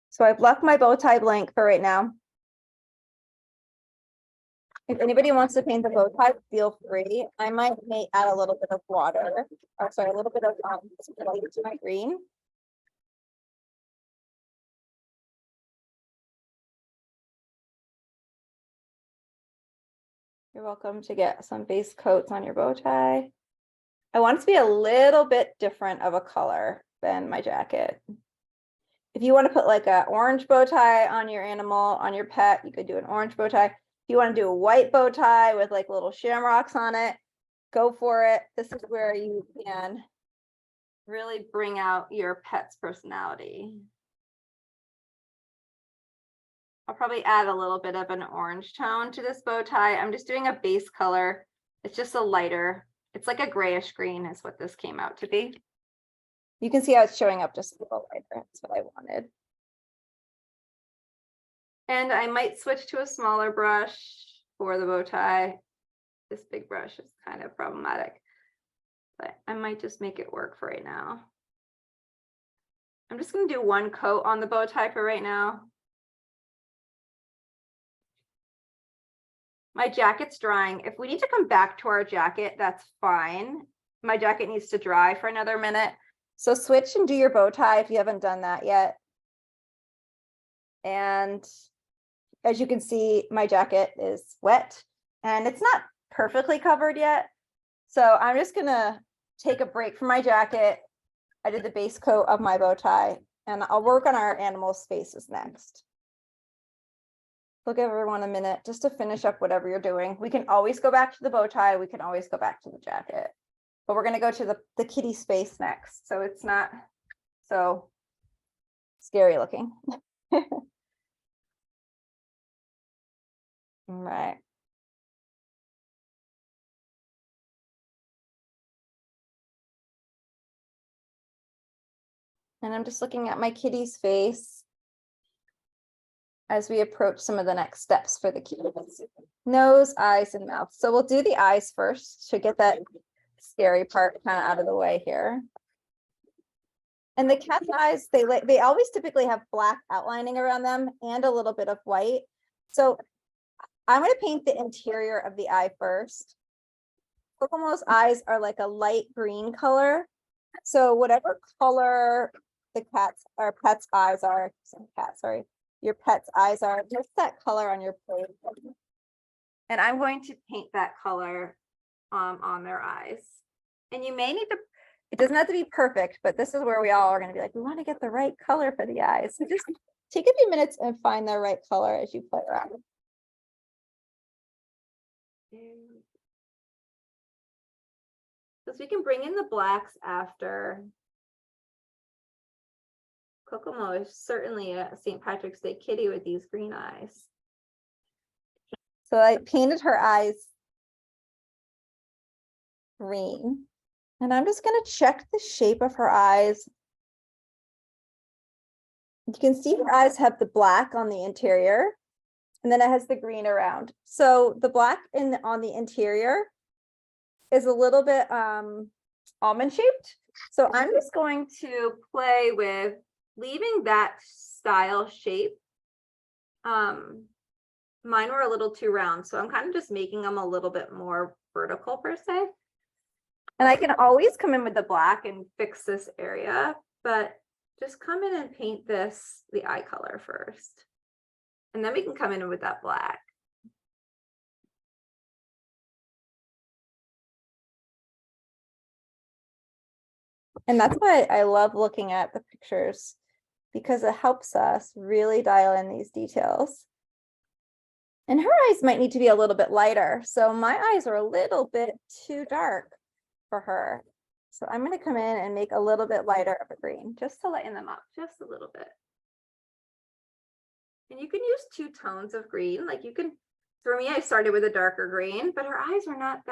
So I've left my bow tie blank for right now. If anybody wants to paint the bow tie, feel free. I might add a little bit of water, or sorry, a little bit of white to my green. You're welcome to get some base coats on your bow tie. I want it to be a little bit different of a color than my jacket. If you want to put like an orange bow tie on your animal, on your pet, you could do an orange bow tie. If you want to do a white bow tie with like little shamrocks on it, go for it. This is where you can really bring out your pet's personality. I'll probably add a little bit of an orange tone to this bow tie. I'm just doing a base color. It's just a lighter, it's like a grayish green is what this came out to be. You can see how it's showing up just a little lighter. That's what I wanted. And I might switch to a smaller brush for the bow tie. This big brush is kind of problematic, but I might just make it work for right now. I'm just going to do one coat on the bow tie for right now. My jacket's drying. If we need to come back to our jacket, that's fine. My jacket needs to dry for another minute. So switch and do your bow tie if you haven't done that yet. And as you can see, my jacket is wet and it's not perfectly covered yet. So I'm just gonna take a break from my jacket. I did the base coat of my bow tie and I'll work on our animal's faces next. We'll give everyone a minute just to finish up whatever you're doing. We can always go back to the bow tie. We can always go back to the jacket. But we're going to go to the kitty's face next. So it's not so scary looking. All right. And I'm just looking at my kitty's face as we approach some of the next steps for the kitty. Nose, eyes, and mouth. So we'll do the eyes first to get that scary part kind of out of the way here. And the cat's eyes, they always typically have black outlining around them and a little bit of white. So I'm going to paint the interior of the eye first. Kokomo's eyes are like a light green color. So whatever color the cat's or pet's eyes are, your pet's eyes are, just that color on your plate. And I'm going to paint that color on their eyes. And you may need to, it doesn't have to be perfect, but this is where we all are going to be like, we want to get the right color for the eyes. So just take a few minutes and find the right color as you play around. So we can bring in the blacks after. Kokomo is certainly a St. Patrick's Day kitty with these green eyes. So I painted her eyes green. And I'm just going to check the shape of her eyes. You can see her eyes have the black on the interior, and then it has the green around. So the black on the interior is a little bit almond shaped. So I'm just going to play with leaving that style shape. Mine were a little too round, so I'm kind of just making them a little bit more vertical per se. And I can always come in with the black and fix this area, but just come in and paint the eye color first. And then we can come in with that black. And that's why I love looking at the pictures, because it helps us really dial in these details. And her eyes might need to be a little bit lighter. So my eyes are a little bit too dark for her. So I'm going to come in and make a little bit lighter of a green just to lighten them up just a little bit. And you can use 2 tones of green. Like you can, for me, I started with a darker green, but her eyes are not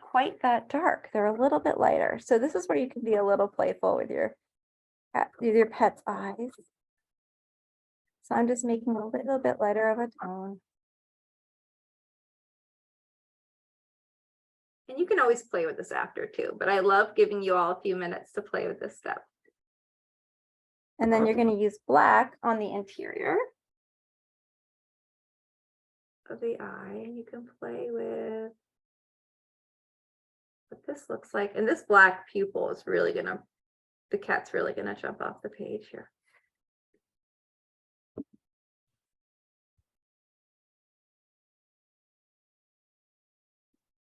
quite that dark. They're a little bit lighter. So this is where you can be a little playful with your pet's eyes. So I'm just making a little bit lighter of a tone. And you can always play with this after too, but I love giving you all a few minutes to play with this step. And then you're going to use black on the interior of the eye, and you can play with what this looks like. And this black pupil is really gonna, the cat's really gonna jump off the page here.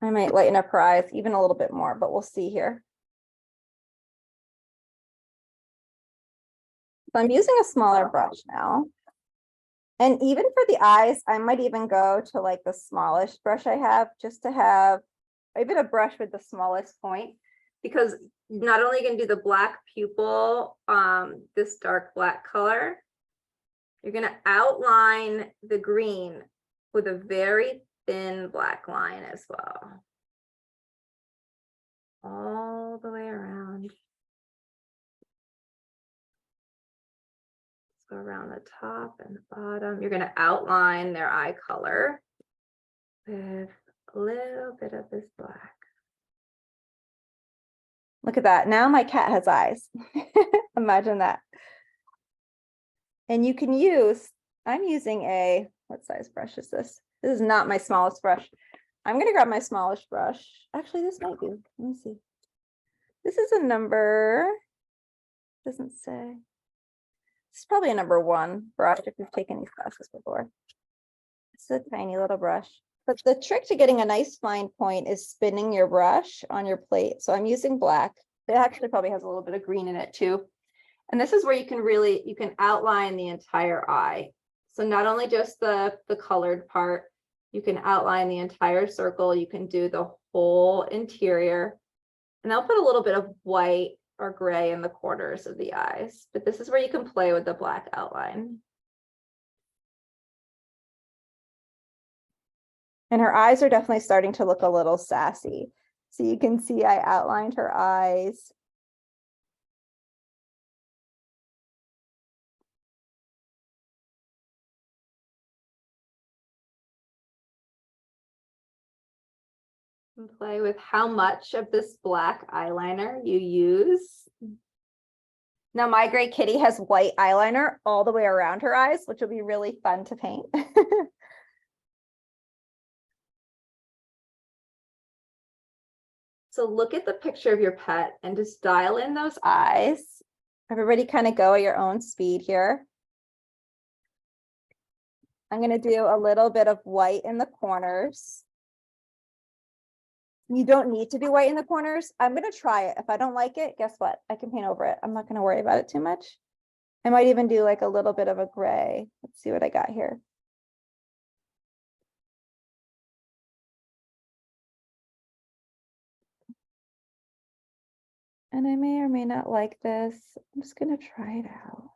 I might lighten up her eyes even a little bit more, but we'll see here. So I'm using a smaller brush now. And even for the eyes, I might even go to like the smallest brush I have, just to have even a brush with the smallest point, because not only can do the black pupil, this dark black color, you're going to outline the green with a very thin black line as well. All the way around. So around the top and the bottom, you're going to outline their eye color with a little bit of this black. Look at that. Now my cat has eyes. Imagine that. And you can use, I'm using a, what size brush is this? This is not my smallest brush. I'm going to grab my smallest brush. Actually, this might be. Let me see. This is a number, doesn't say. It's probably a number 1 brush if you've taken these classes before. It's a tiny little brush. But the trick to getting a nice fine point is spinning your brush on your plate. So I'm using black. It actually probably has a little bit of green in it too. And this is where you can really, you can outline the entire eye. So not only just the colored part, you can outline the entire circle. You can do the whole interior. And I'll put a little bit of white or gray in the corners of the eyes. But this is where you can play with the black outline. And her eyes are definitely starting to look a little sassy. So you can see I outlined her eyes. And play with how much of this black eyeliner you use. Now my gray kitty has white eyeliner all the way around her eyes, which will be really fun to paint. So look at the picture of your pet and just dial in those eyes. Everybody kind of go at your own speed here. I'm going to do a little bit of white in the corners. You don't need to do white in the corners. I'm going to try it. If I don't like it, guess what? I can paint over it. I'm not going to worry about it too much. I might even do like a little bit of a gray. Let's see what I got here. And I may or may not like this. I'm just going to try it out.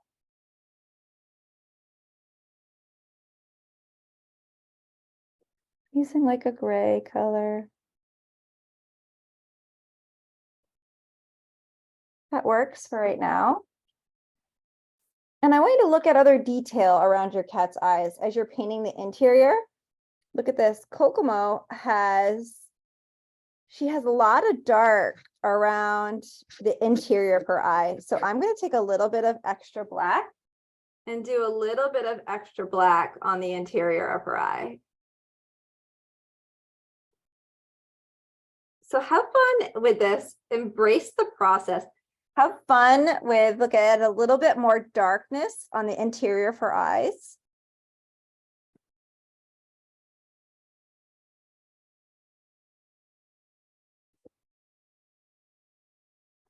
Using like a gray color. That works for right now. And I want you to look at other detail around your cat's eyes as you're painting the interior. Look at this. Kokomo she has a lot of dark around the interior of her eye. So I'm going to take a little bit of extra black and do a little bit of extra black on the interior of her eye. So have fun with this. Embrace the process. Have fun with, look at a little bit more darkness on the interior of her eyes.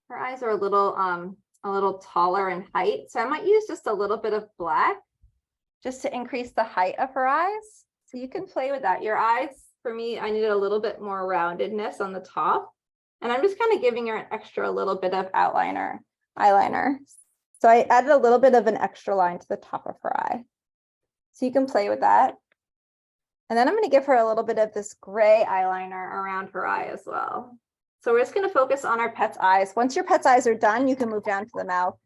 her eyes are a little taller in height. So I might use just a little bit of black just to increase the height of her eyes. So you can play with that. Your eyes, for me, I needed a little bit more roundedness on the top. And I'm just kind of giving her an extra little bit of eyeliner. So I added a little bit of an extra line to the top of her eye. So you can play with that. And then I'm going to give her a little bit of this gray eyeliner around her eye as well. So we're just going to focus on our pet's eyes. Once your pet's eyes are done, you can move down to the mouth.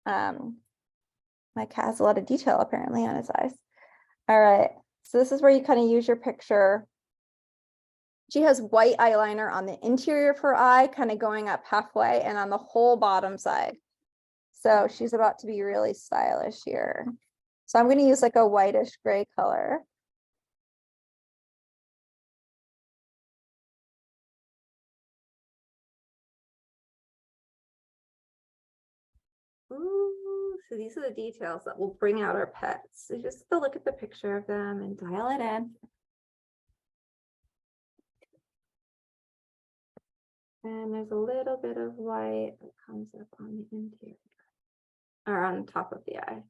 My cat has a lot of detail apparently on his eyes. All right, so this is where you kind of use your picture. She has white eyeliner on the interior of her eye, kind of going up halfway and on the whole bottom side. So she's about to be really stylish here. So I'm going to use like a whitish gray color. Ooh, so these are the details that will bring out our pets. So just to look at the picture of them and dial it in. And there's a little bit of white that comes up on the interior or on top of the eye.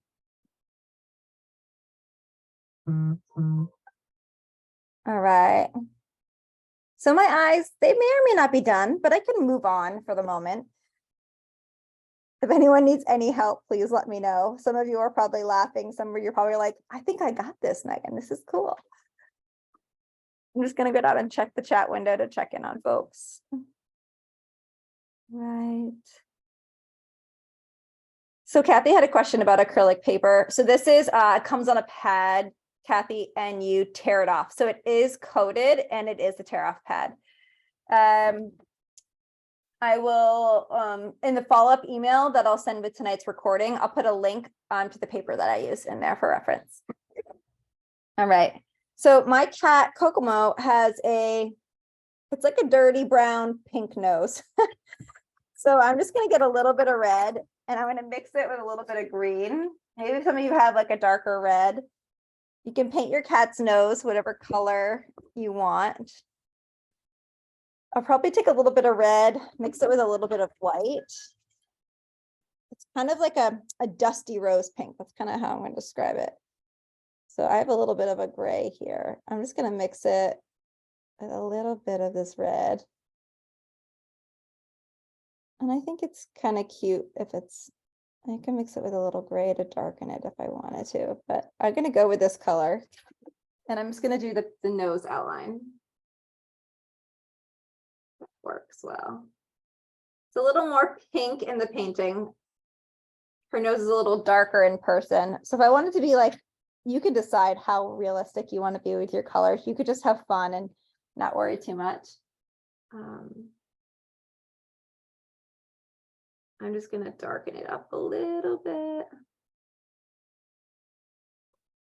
All right. So my eyes, they may or may not be done, but I can move on for the moment. If anyone needs any help, please let me know. Some of you are probably laughing. Some of you are probably like, I think I got this, Megan. This is cool. I'm just going to go down and check the chat window to check in on folks. Right. So Kathy had a question about acrylic paper. So this is comes on a pad, Kathy, and you tear it off. So it is coated and it is a tear off pad. I will, in the follow-up email that I'll send with tonight's recording, I'll put a link to the paper that I use in there for reference. All right. So my cat, Kokomo, has it's like a dirty brown pink nose. So I'm just going to get a little bit of red and I'm going to mix it with a little bit of green. Maybe some of you have like a darker red. You can paint your cat's nose whatever color you want. I'll probably take a little bit of red, mix it with a little bit of white. It's kind of like a dusty rose pink. That's kind of how I'm going to describe it. So I have a little bit of a gray here. I'm just going to mix it with a little bit of this red. And I think it's kind of cute if I can mix it with a little gray to darken it if I wanted to, but I'm going to go with this color. And I'm just going to do the nose outline. That works well. It's a little more pink in the painting. Her nose is a little darker in person. So if I wanted to be like, you can decide how realistic you want to be with your colors. You could just have fun and not worry too much. I'm just going to darken it up a little bit.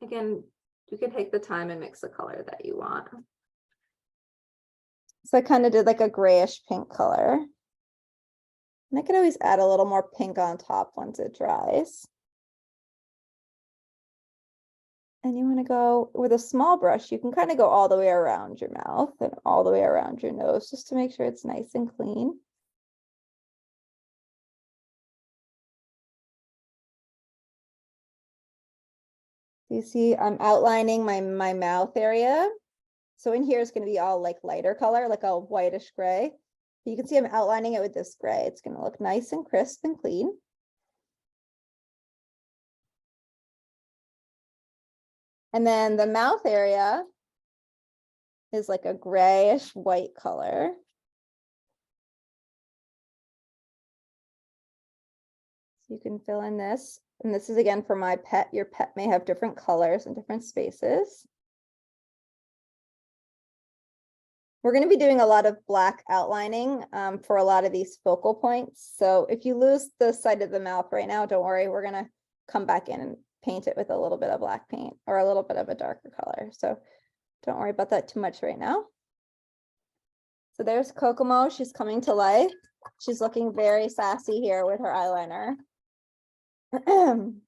Again, you can take the time and mix the color that you want. So I kind of did like a grayish pink color. And I could always add a little more pink on top once it dries. And you want to go with a small brush, you can kind of go all the way around your mouth and all the way around your nose just to make sure it's nice and clean. You see, I'm outlining my mouth area. So in here is going to be all like lighter color, like a whitish gray. You can see I'm outlining it with this gray. It's going to look nice and crisp and clean. And then the mouth area is like a grayish white color. So you can fill in this. And this is again for my pet. Your pet may have different colors and different spaces. We're going to be doing a lot of black outlining for a lot of these focal points. So if you lose the side of the mouth right now, don't worry. We're going to come back in and paint it with a little bit of black paint or a little bit of a darker color. So don't worry about that too much right now. So there's Kokomo. She's coming to life. She's looking very sassy here with her eyeliner. And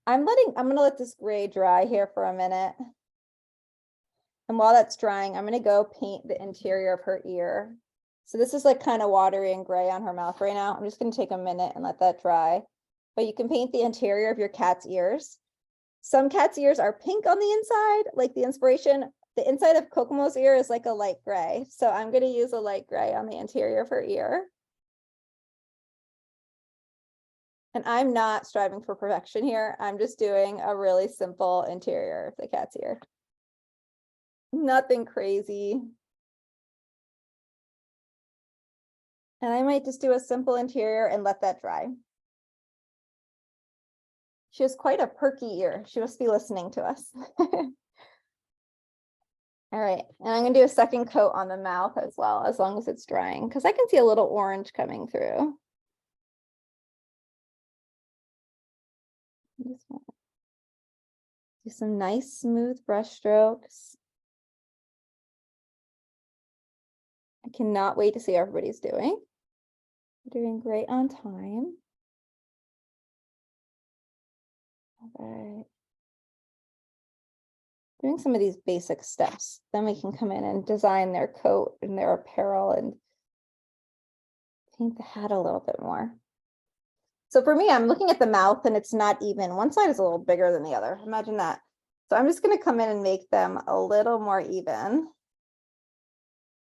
I'm going to let this gray dry here for a minute. And while that's drying, I'm going to go paint the interior of her ear. So this is like kind of watery and gray on her mouth right now. I'm just gonna take a minute and let that dry. But you can paint the interior of your cat's ears. Some cat's ears are pink on the inside, like the inspiration. The inside of Kokomo's ear is like a light gray. So I'm gonna use a light gray on the interior of her ear. And I'm not striving for perfection here. I'm just doing a really simple interior of the cat's ear. Nothing crazy. And I might just do a simple interior and let that dry. She has quite a perky ear. She must be listening to us. All right, and I'm gonna do a second coat on the mouth as well, as long as it's drying, because I can see a little orange coming through. Just want to do some nice smooth brush strokes. I cannot wait to see how everybody's doing. Doing great on time. All right. Doing some of these basic steps, then we can come in and design their coat and their apparel and paint the hat a little bit more. So for me, I'm looking at the mouth and it's not even. One side is a little bigger than the other. Imagine that. So I'm just going to come in and make them a little more even.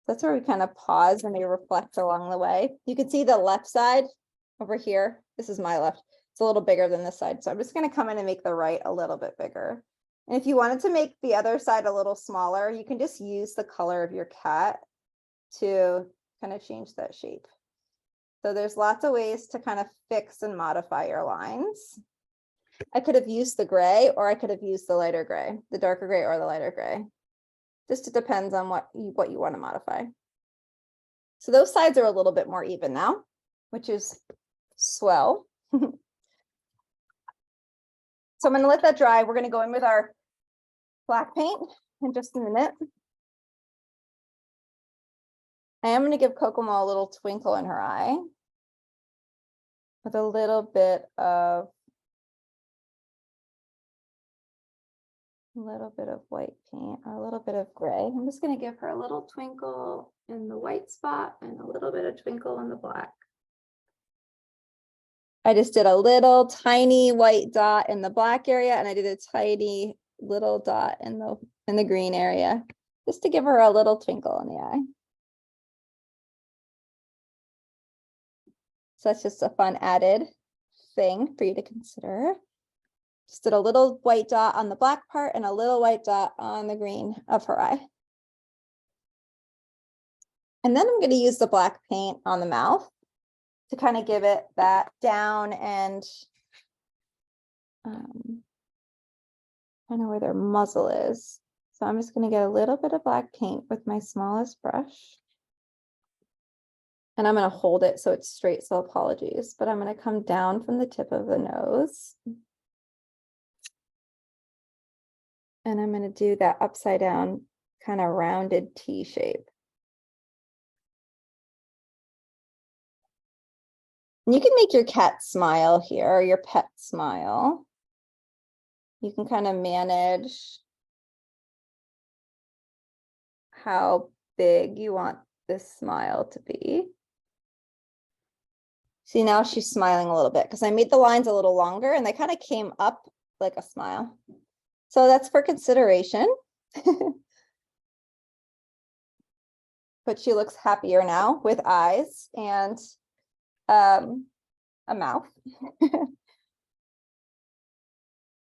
That's where we kind of pause and we reflect along the way. You can see the left side over here. This is my left. It's a little bigger than this side. So I'm just going to come in and make the right a little bit bigger. And if you wanted to make the other side a little smaller, you can just use the color of your cat to kind of change that shape. So there's lots of ways to kind of fix and modify your lines. I could have used the gray, or I could have used the lighter gray, the darker gray or the lighter gray. Just it depends on what you want to modify. So those sides are a little bit more even now, which is swell. So I'm going to let that dry. We're going to go in with our black paint in just a minute. I am going to give Kokomo a little twinkle in her eye with a little bit of white paint or a little bit of gray. I'm just going to give her a little twinkle in the white spot and a little bit of twinkle in the black. I just did a little tiny white dot in the black area, and I did a tiny little dot in the green area, just to give her a little twinkle in the eye. So that's just a fun added thing for you to consider. Just did a little white dot on the black part and a little white dot on the green of her eye. And then I'm going to use the black paint on the mouth to kind of give it that down and kind of where their muzzle is. So I'm just going to get a little bit of black paint with my smallest brush. And I'm going to hold it so it's straight, so apologies, but I'm going to come down from the tip of the nose. And I'm going to do that upside down kind of rounded T shape. And you can make your cat smile here, or your pet smile. You can kind of manage how big you want this smile to be. See, now she's smiling a little bit because I made the lines a little longer and they kind of came up like a smile. So that's for consideration. But she looks happier now with eyes and a mouth.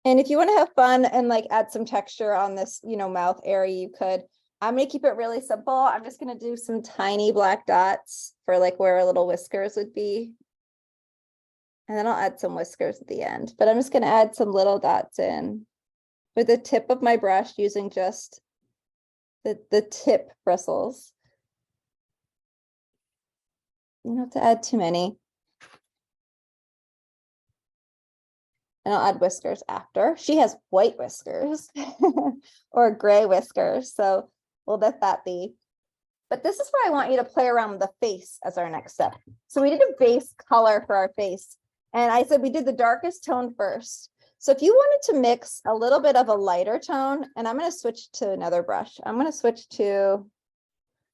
And if you want to have fun and like add some texture on this, mouth area, you could. I'm going to keep it really simple. I'm just going to do some tiny black dots for like where a little whiskers would be. And then I'll add some whiskers at the end, but I'm just going to add some little dots in with the tip of my brush using just the tip bristles. You don't have to add too many. And I'll add whiskers after. She has white whiskers or gray whiskers, so we'll let that be. But this is where I want you to play around with the face as our next step. So we did a base color for our face, and I said we did the darkest tone first. So if you wanted to mix a little bit of a lighter tone, and I'm going to switch to another brush. I'm going to switch to,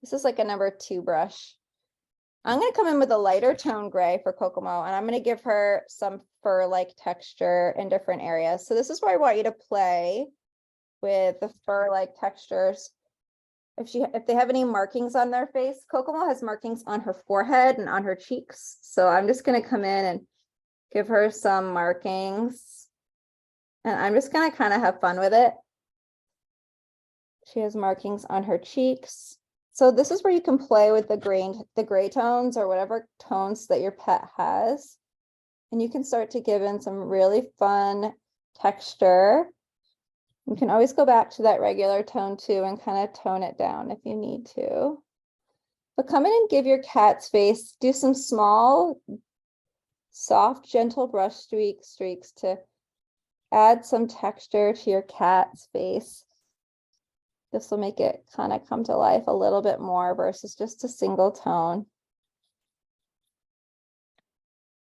this is like a number 2 brush. I'm gonna come in with a lighter tone gray for Kokomo, and I'm gonna give her some fur-like texture in different areas. So this is where I want you to play with the fur-like textures. If they have any markings on their face, Kokomo has markings on her forehead and on her cheeks. So I'm just gonna come in and give her some markings. And I'm just gonna kind of have fun with it. She has markings on her cheeks. So this is where you can play with the gray tones or whatever tones that your pet has. And you can start to give in some really fun texture. You can always go back to that regular tone too and kind of tone it down if you need to. But come in and give your cat's face, do some small, soft, gentle brush streaks to add some texture to your cat's face. This will make it kind of come to life a little bit more versus just a single tone.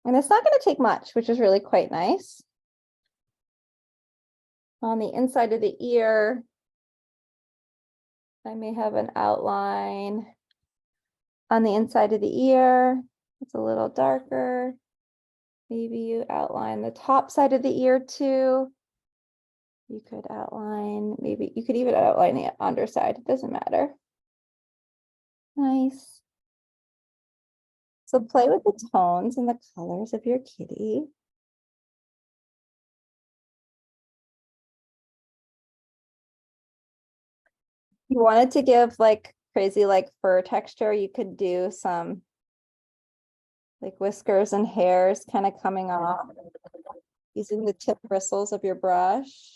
And it's not going to take much, which is really quite nice. On the inside of the ear, I may have an outline. On the inside of the ear, it's a little darker. Maybe you outline the top side of the ear too. You could outline, maybe you could even outline the underside, it doesn't matter. Nice. So play with the tones and the colors of your kitty. You wanted to give like crazy like fur texture, you could do some like whiskers and hairs kind of coming off using the tip bristles of your brush.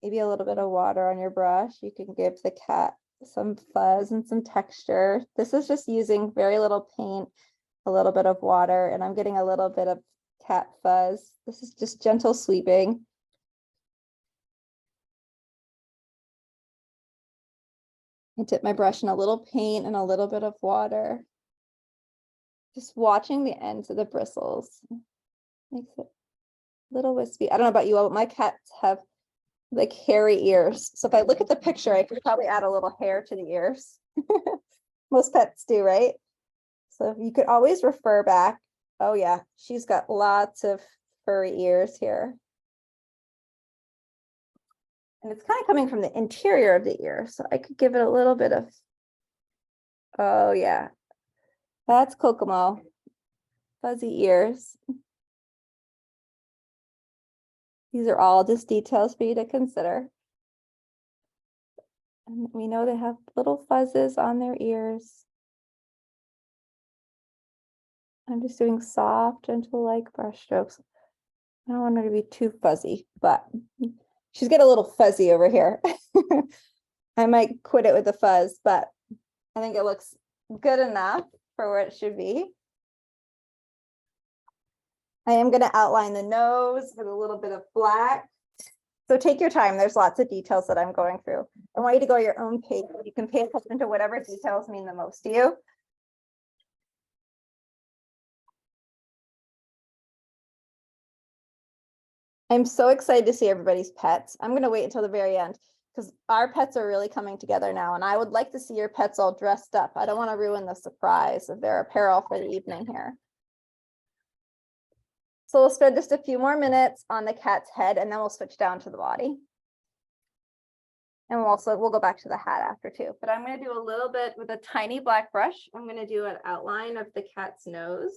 Maybe a little bit of water on your brush. You can give the cat some fuzz and some texture. This is just using very little paint, a little bit of water, and I'm getting a little bit of cat fuzz. This is just gentle sweeping. I dip my brush in a little paint and a little bit of water. Just watching the ends of the bristles makes it a little wispy. I don't know about you, but my cats have like hairy ears. So if I look at the picture, I could probably add a little hair to the ears. Most pets do, right? So you could always refer back. Oh yeah, she's got lots of furry ears here. And it's kind of coming from the interior of the ear. So I could give it a little bit of, oh yeah, that's Kokomo, fuzzy ears. These are all just details for you to consider. And we know they have little fuzzes on their ears. I'm just doing soft, gentle like brush strokes. I don't want her to be too fuzzy, but she's getting a little fuzzy over here. I might quit it with the fuzz, but I think it looks good enough for where it should be. I am going to outline the nose with a little bit of black. So take your time. There's lots of details that I'm going through. I want you to go at your own pace. You can pay attention to whatever details mean the most to you. I'm so excited to see everybody's pets. I'm going to wait until the very end because our pets are really coming together now. And I would like to see your pets all dressed up. I don't want to ruin the surprise of their apparel for the evening here. So we'll spend just a few more minutes on the cat's head and then we'll switch down to the body. And we'll go back to the hat after too. But I'm going to do a little bit with a tiny black brush. I'm going to do an outline of the cat's nose.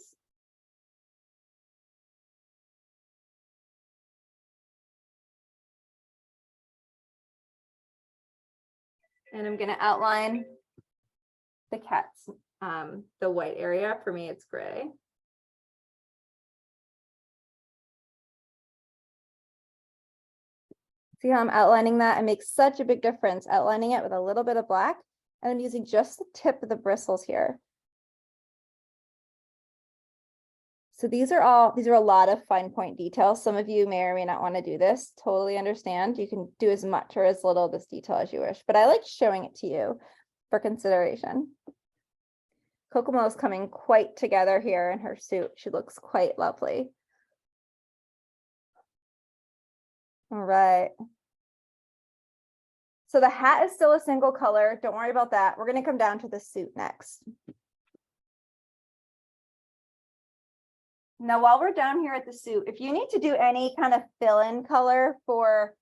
And I'm going to outline the cat's, the white area. For me, it's gray. See how I'm outlining that? It makes such a big difference outlining it with a little bit of black. And I'm using just the tip of the bristles here. So these are a lot of fine point details. Some of you may or may not want to do this. Totally understand. You can do as much or as little of this detail as you wish, but I like showing it to you for consideration. Kokomo is coming quite together here in her suit. She looks quite lovely. All right. So the hat is still a single color. Don't worry about that. We're going to come down to the suit next. Now, while we're down here at the suit, if you need to do any kind of fill-in color for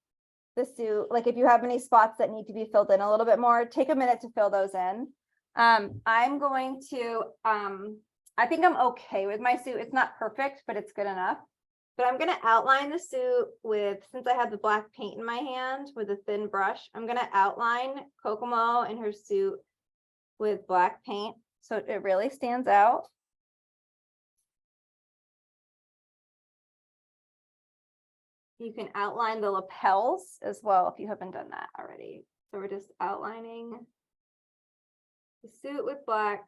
the suit, like if you have any spots that need to be filled in a little bit more, take a minute to fill those in. I'm going to, I think I'm okay with my suit. It's not perfect, but it's good enough. But I'm gonna outline the suit with, since I have the black paint in my hand with a thin brush, I'm gonna outline Kokomo in her suit with black paint, so it really stands out. You can outline the lapels as well if you haven't done that already. So we're just outlining the suit with black,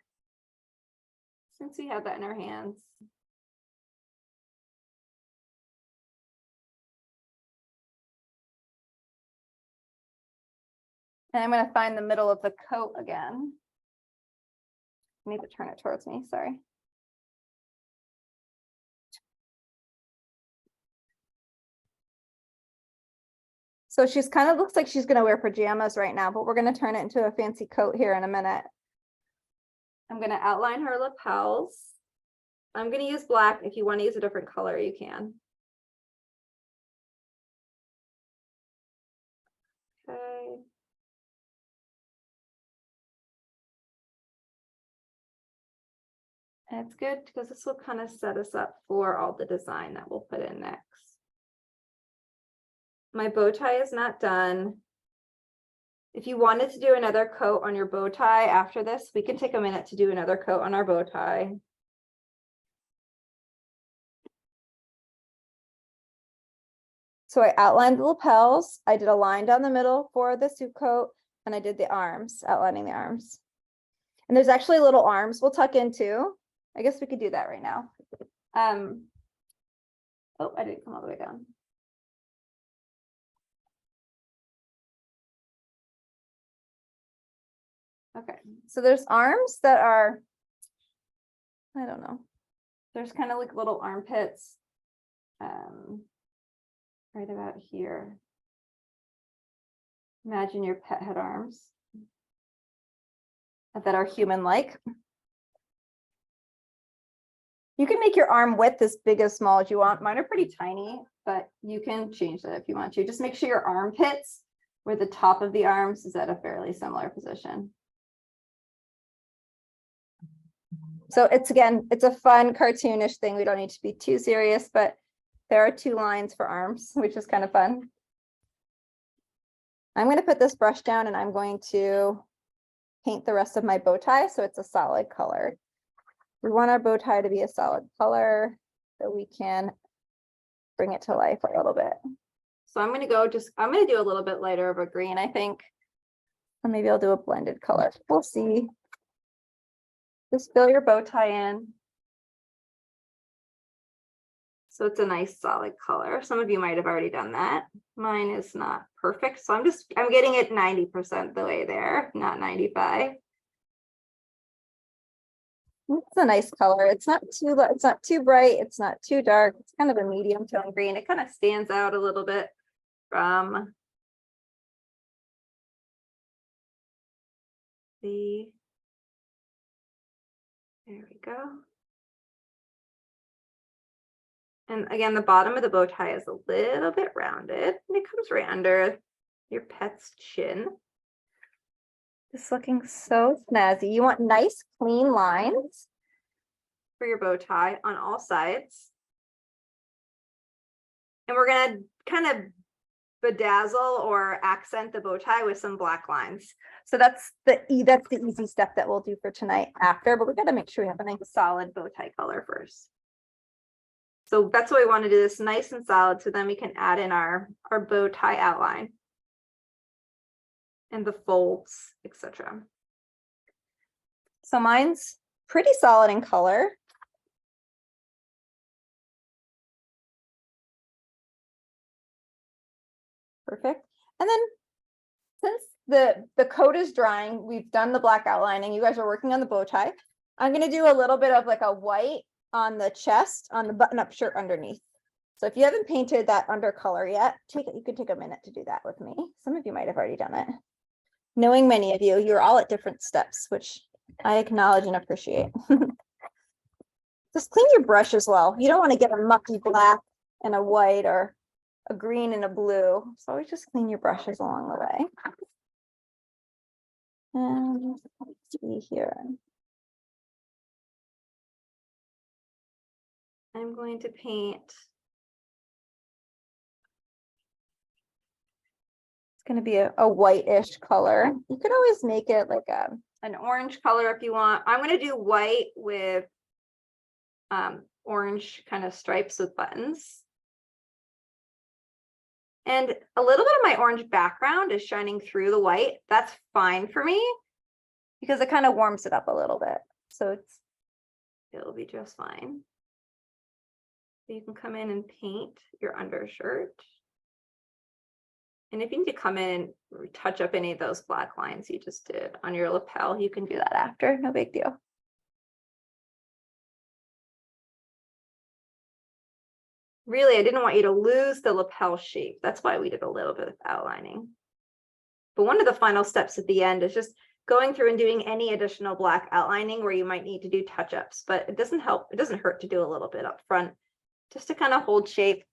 since we have that in our hands. And I'm going to find the middle of the coat again. I need to turn it towards me, sorry. So she's kind of looks like she's going to wear pajamas right now, but we're going to turn it into a fancy coat here in a minute. I'm going to outline her lapels. I'm going to use black. If you want to use a different color, you can. Okay. And it's good because this will kind of set us up for all the design that we'll put in next. My bow tie is not done. If you wanted to do another coat on your bow tie after this, we can take a minute to do another coat on our bow tie. So I outlined the lapels. I did a line down the middle for the suit coat, and I did the arms, outlining the arms. And there's actually little arms we'll tuck into. I guess we could do that right now. Oh, I didn't come all the way down. Okay, so there's arms that are, I don't know. There's kind of like little armpits right about here. Imagine your pet had arms that are human-like. You can make your arm width as big as small as you want. Mine are pretty tiny, but you can change that if you want to. Just make sure your armpits, where the top of the arms is at a fairly similar position. So it's, again, it's a fun cartoonish thing. We don't need to be too serious, but there are 2 lines for arms, which is kind of fun. I'm going to put this brush down and I'm going to paint the rest of my bow tie so it's a solid color. We want our bow tie to be a solid color so we can bring it to life a little bit. So I'm going to go I'm going to do a little bit lighter of a green, I think. Or maybe I'll do a blended color. We'll see. Just fill your bow tie in. So it's a nice solid color. Some of you might have already done that. Mine is not perfect. So I'm getting it 90% the way there, not 95. It's a nice color. It's not too bright. It's not too dark. It's kind of a medium tone green. It kind of stands out a little bit from the, there we go. And again, the bottom of the bow tie is a little bit rounded and it comes right under your pet's chin. It's looking so snazzy. You want nice, clean lines for your bow tie on all sides. And we're going to kind of bedazzle or accent the bow tie with some black lines. So that's the easy step that we'll do for tonight after, but we got to make sure we have a nice solid bow tie color first. So that's what we want to do, this nice and solid, so then we can add in our bow tie outline and the folds, etc. So mine's pretty solid in color. Perfect. And then since the coat is drying, we've done the black outlining, you guys are working on the bow tie. I'm going to do a little bit of like a white on the chest, on the button-up shirt underneath. So if you haven't painted that under color yet, you could take a minute to do that with me. Some of you might have already done it. Knowing many of you, you're all at different steps, which I acknowledge and appreciate. Just clean your brush as well. You don't want to get a mucky black and a white or a green and a blue. So always just clean your brushes along the way. And let's see here. I'm going to paint. It's going to be a whitish color. You could always make it like an orange color if you want. I'm going to do white with orange kind of stripes with buttons. And a little bit of my orange background is shining through the white. That's fine for me because it kind of warms it up a little bit. So it'll be just fine. So you can come in and paint your undershirt. And if you need to come in and touch up any of those black lines you just did on your lapel, you can do that after, no big deal. Really, I didn't want you to lose the lapel shape. That's why we did a little bit of outlining. But one of the final steps at the end is just going through and doing any additional black outlining where you might need to do touch-ups, but it doesn't hurt to do a little bit up front, just to kind of hold shape.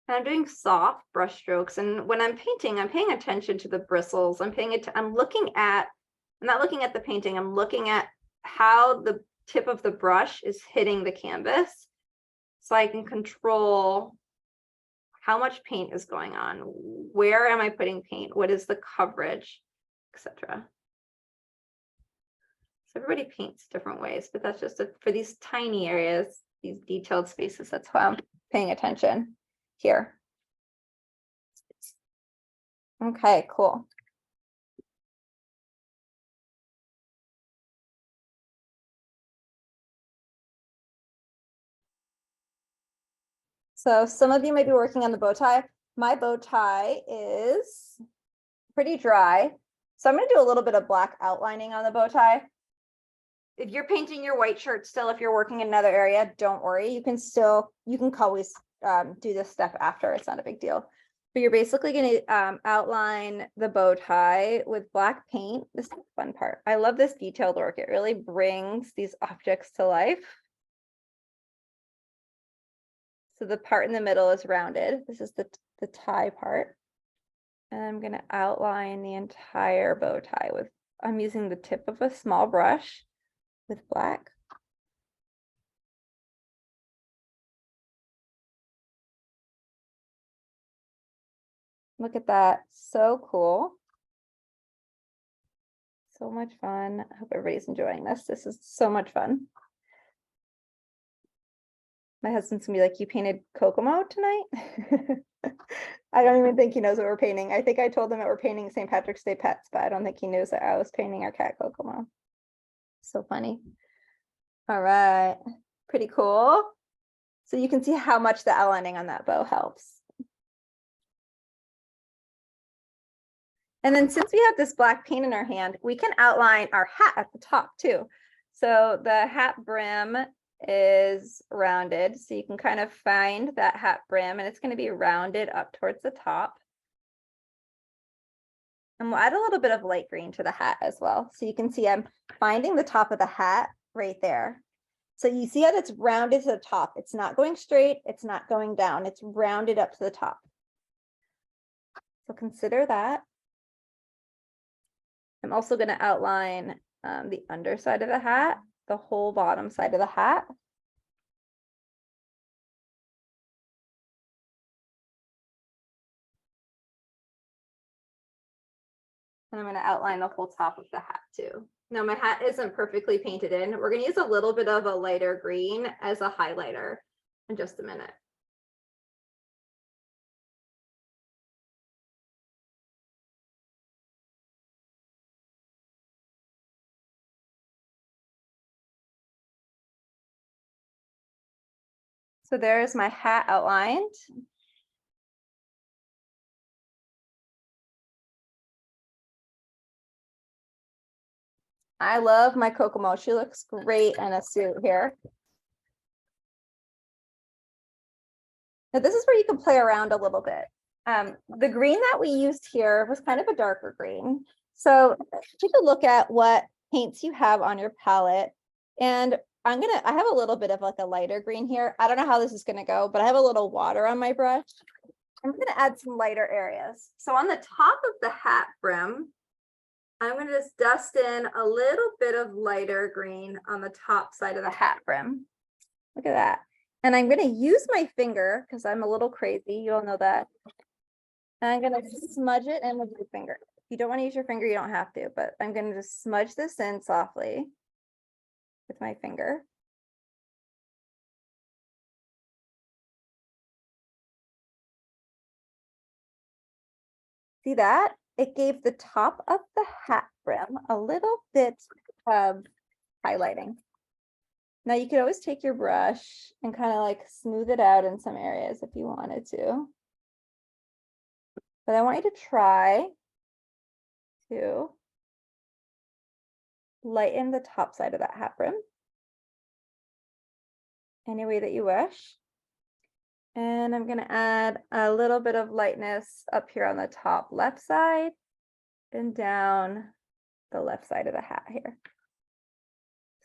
And I'm doing soft brush strokes, and when I'm painting, I'm paying attention to the bristles. I'm not looking at the painting, I'm looking at how the tip of the brush is hitting the canvas, so I can control how much paint is going on, where am I putting paint, what is the coverage, etc. So everybody paints different ways, but that's just for these tiny areas, these detailed spaces, that's why I'm paying attention here. Okay, cool. So some of you might be working on the bow tie. My bow tie is pretty dry. So I'm going to do a little bit of black outlining on the bow tie. If you're painting your white shirt still, if you're working in another area, don't worry. You can always do this step after. It's not a big deal. But you're basically going to outline the bow tie with black paint. This is the fun part. I love this detailed work. It really brings these objects to life. So the part in the middle is rounded. This is the tie part. And I'm going to outline the entire bow tie with, I'm using the tip of a small brush with black. Look at that. So cool. So much fun. I hope everybody's enjoying this. This is so much fun. My husband's gonna be like, you painted Kokomo tonight? I don't even think he knows what we're painting. I think I told him that we're painting St. Patrick's Day pets, but I don't think he knows that I was painting our cat Kokomo. So funny. All right, pretty cool. So you can see how much the outlining on that bow helps. And then since we have this black paint in our hand, we can outline our hat at the top too. So the hat brim is rounded, so you can kind of find that hat brim, and it's going to be rounded up towards the top. And we'll add a little bit of light green to the hat as well. So you can see I'm finding the top of the hat right there. So you see how it's rounded to the top. It's not going straight, it's not going down, it's rounded up to the top. So consider that. I'm also going to outline the underside of the hat, the whole bottom side of the hat. And I'm going to outline the whole top of the hat too. Now my hat isn't perfectly painted in. We're going to use a little bit of a lighter green as a highlighter in just a minute. So there's my hat outlined. I love my Kokomo. She looks great in a suit here. Now this is where you can play around a little bit. The green that we used here was kind of a darker green. So take a look at what paints you have on your palette. And I have a little bit of like a lighter green here. I don't know how this is gonna go, but I have a little water on my brush. I'm gonna add some lighter areas. So on the top of the hat brim, I'm gonna just dust in a little bit of lighter green on the top side of the hat brim. Look at that. And I'm gonna use my finger because I'm a little crazy. You all know that. And I'm gonna smudge it in with your finger. If you don't want to use your finger, you don't have to, but I'm gonna just smudge this in softly with my finger. See that? It gave the top of the hat brim a little bit of highlighting. Now you could always take your brush and kind of like smooth it out in some areas if you wanted to. But I want you to try to lighten the top side of that hat brim any way that you wish. And I'm going to add a little bit of lightness up here on the top left side and down the left side of the hat here.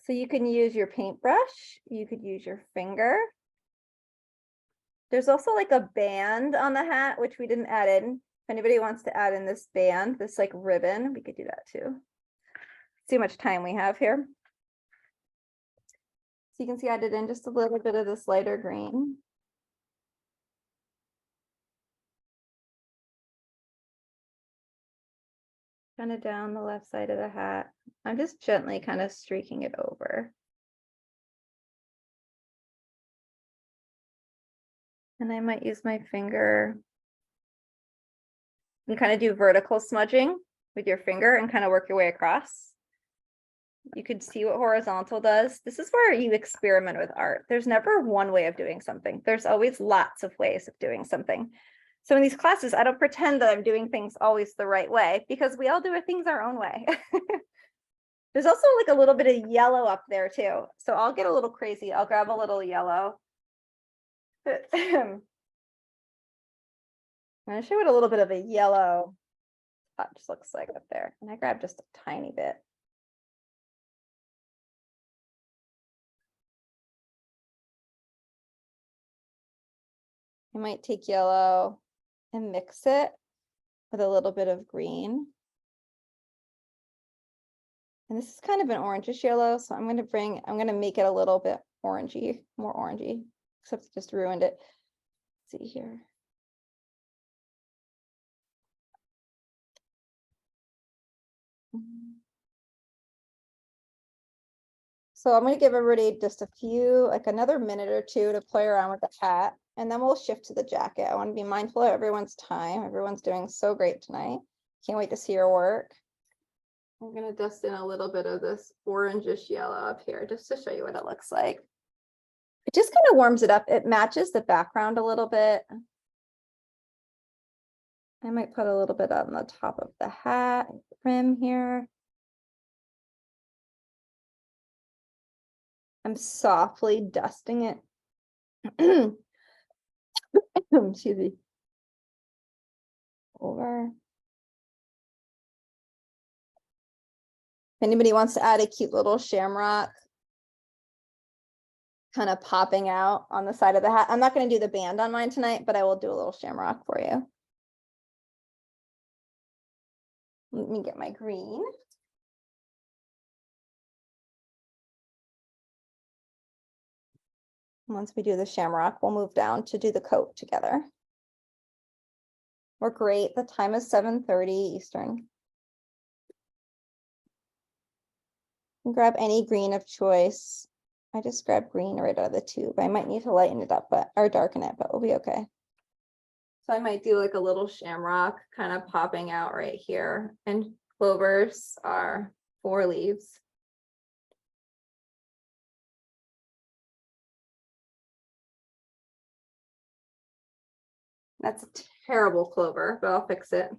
So you can use your paintbrush, you could use your finger. There's also like a band on the hat, which we didn't add in. If anybody wants to add in this band, this like ribbon, we could do that too. See how much time we have here. So you can see I added in just a little bit of this lighter green. Kind of down the left side of the hat. I'm just gently kind of streaking it over. And I might use my finger and kind of do vertical smudging with your finger and kind of work your way across. You could see what horizontal does. This is where you experiment with art. There's never one way of doing something. There's always lots of ways of doing something. So in these classes, I don't pretend that I'm doing things always the right way because we all do things our own way. There's also like a little bit of yellow up there too. So I'll get a little crazy. I'll grab a little yellow. I'm going to show it a little bit of a yellow touch looks like up there. And I grabbed just a tiny bit. I might take yellow and mix it with a little bit of green. And this is kind of an orangish yellow, so I'm going to make it a little bit orangey, more orangey, except it just ruined it. Let's see here. So I'm going to give everybody just a few, like another minute or two to play around with the hat, and then we'll shift to the jacket. I want to be mindful of everyone's time. Everyone's doing so great tonight. Can't wait to see your work. I'm going to dust in a little bit of this orangish yellow up here just to show you what it looks like. It just kind of warms it up. It matches the background a little bit. I might put a little bit on the top of the hat rim here. I'm softly dusting it. Excuse me. Over. If anybody wants to add a cute little shamrock kind of popping out on the side of the hat. I'm not going to do the band on mine tonight, but I will do a little shamrock for you. Let me get my green. Once we do the shamrock, we'll move down to do the coat together. We're great. The time is 7:30 Eastern. Grab any green of choice. I just grabbed green right out of the tube. I might need to lighten it up, or darken it, but we'll be okay. So I might do like a little shamrock kind of popping out right here. And clovers are 4 leaves. That's a terrible clover, but I'll fix it.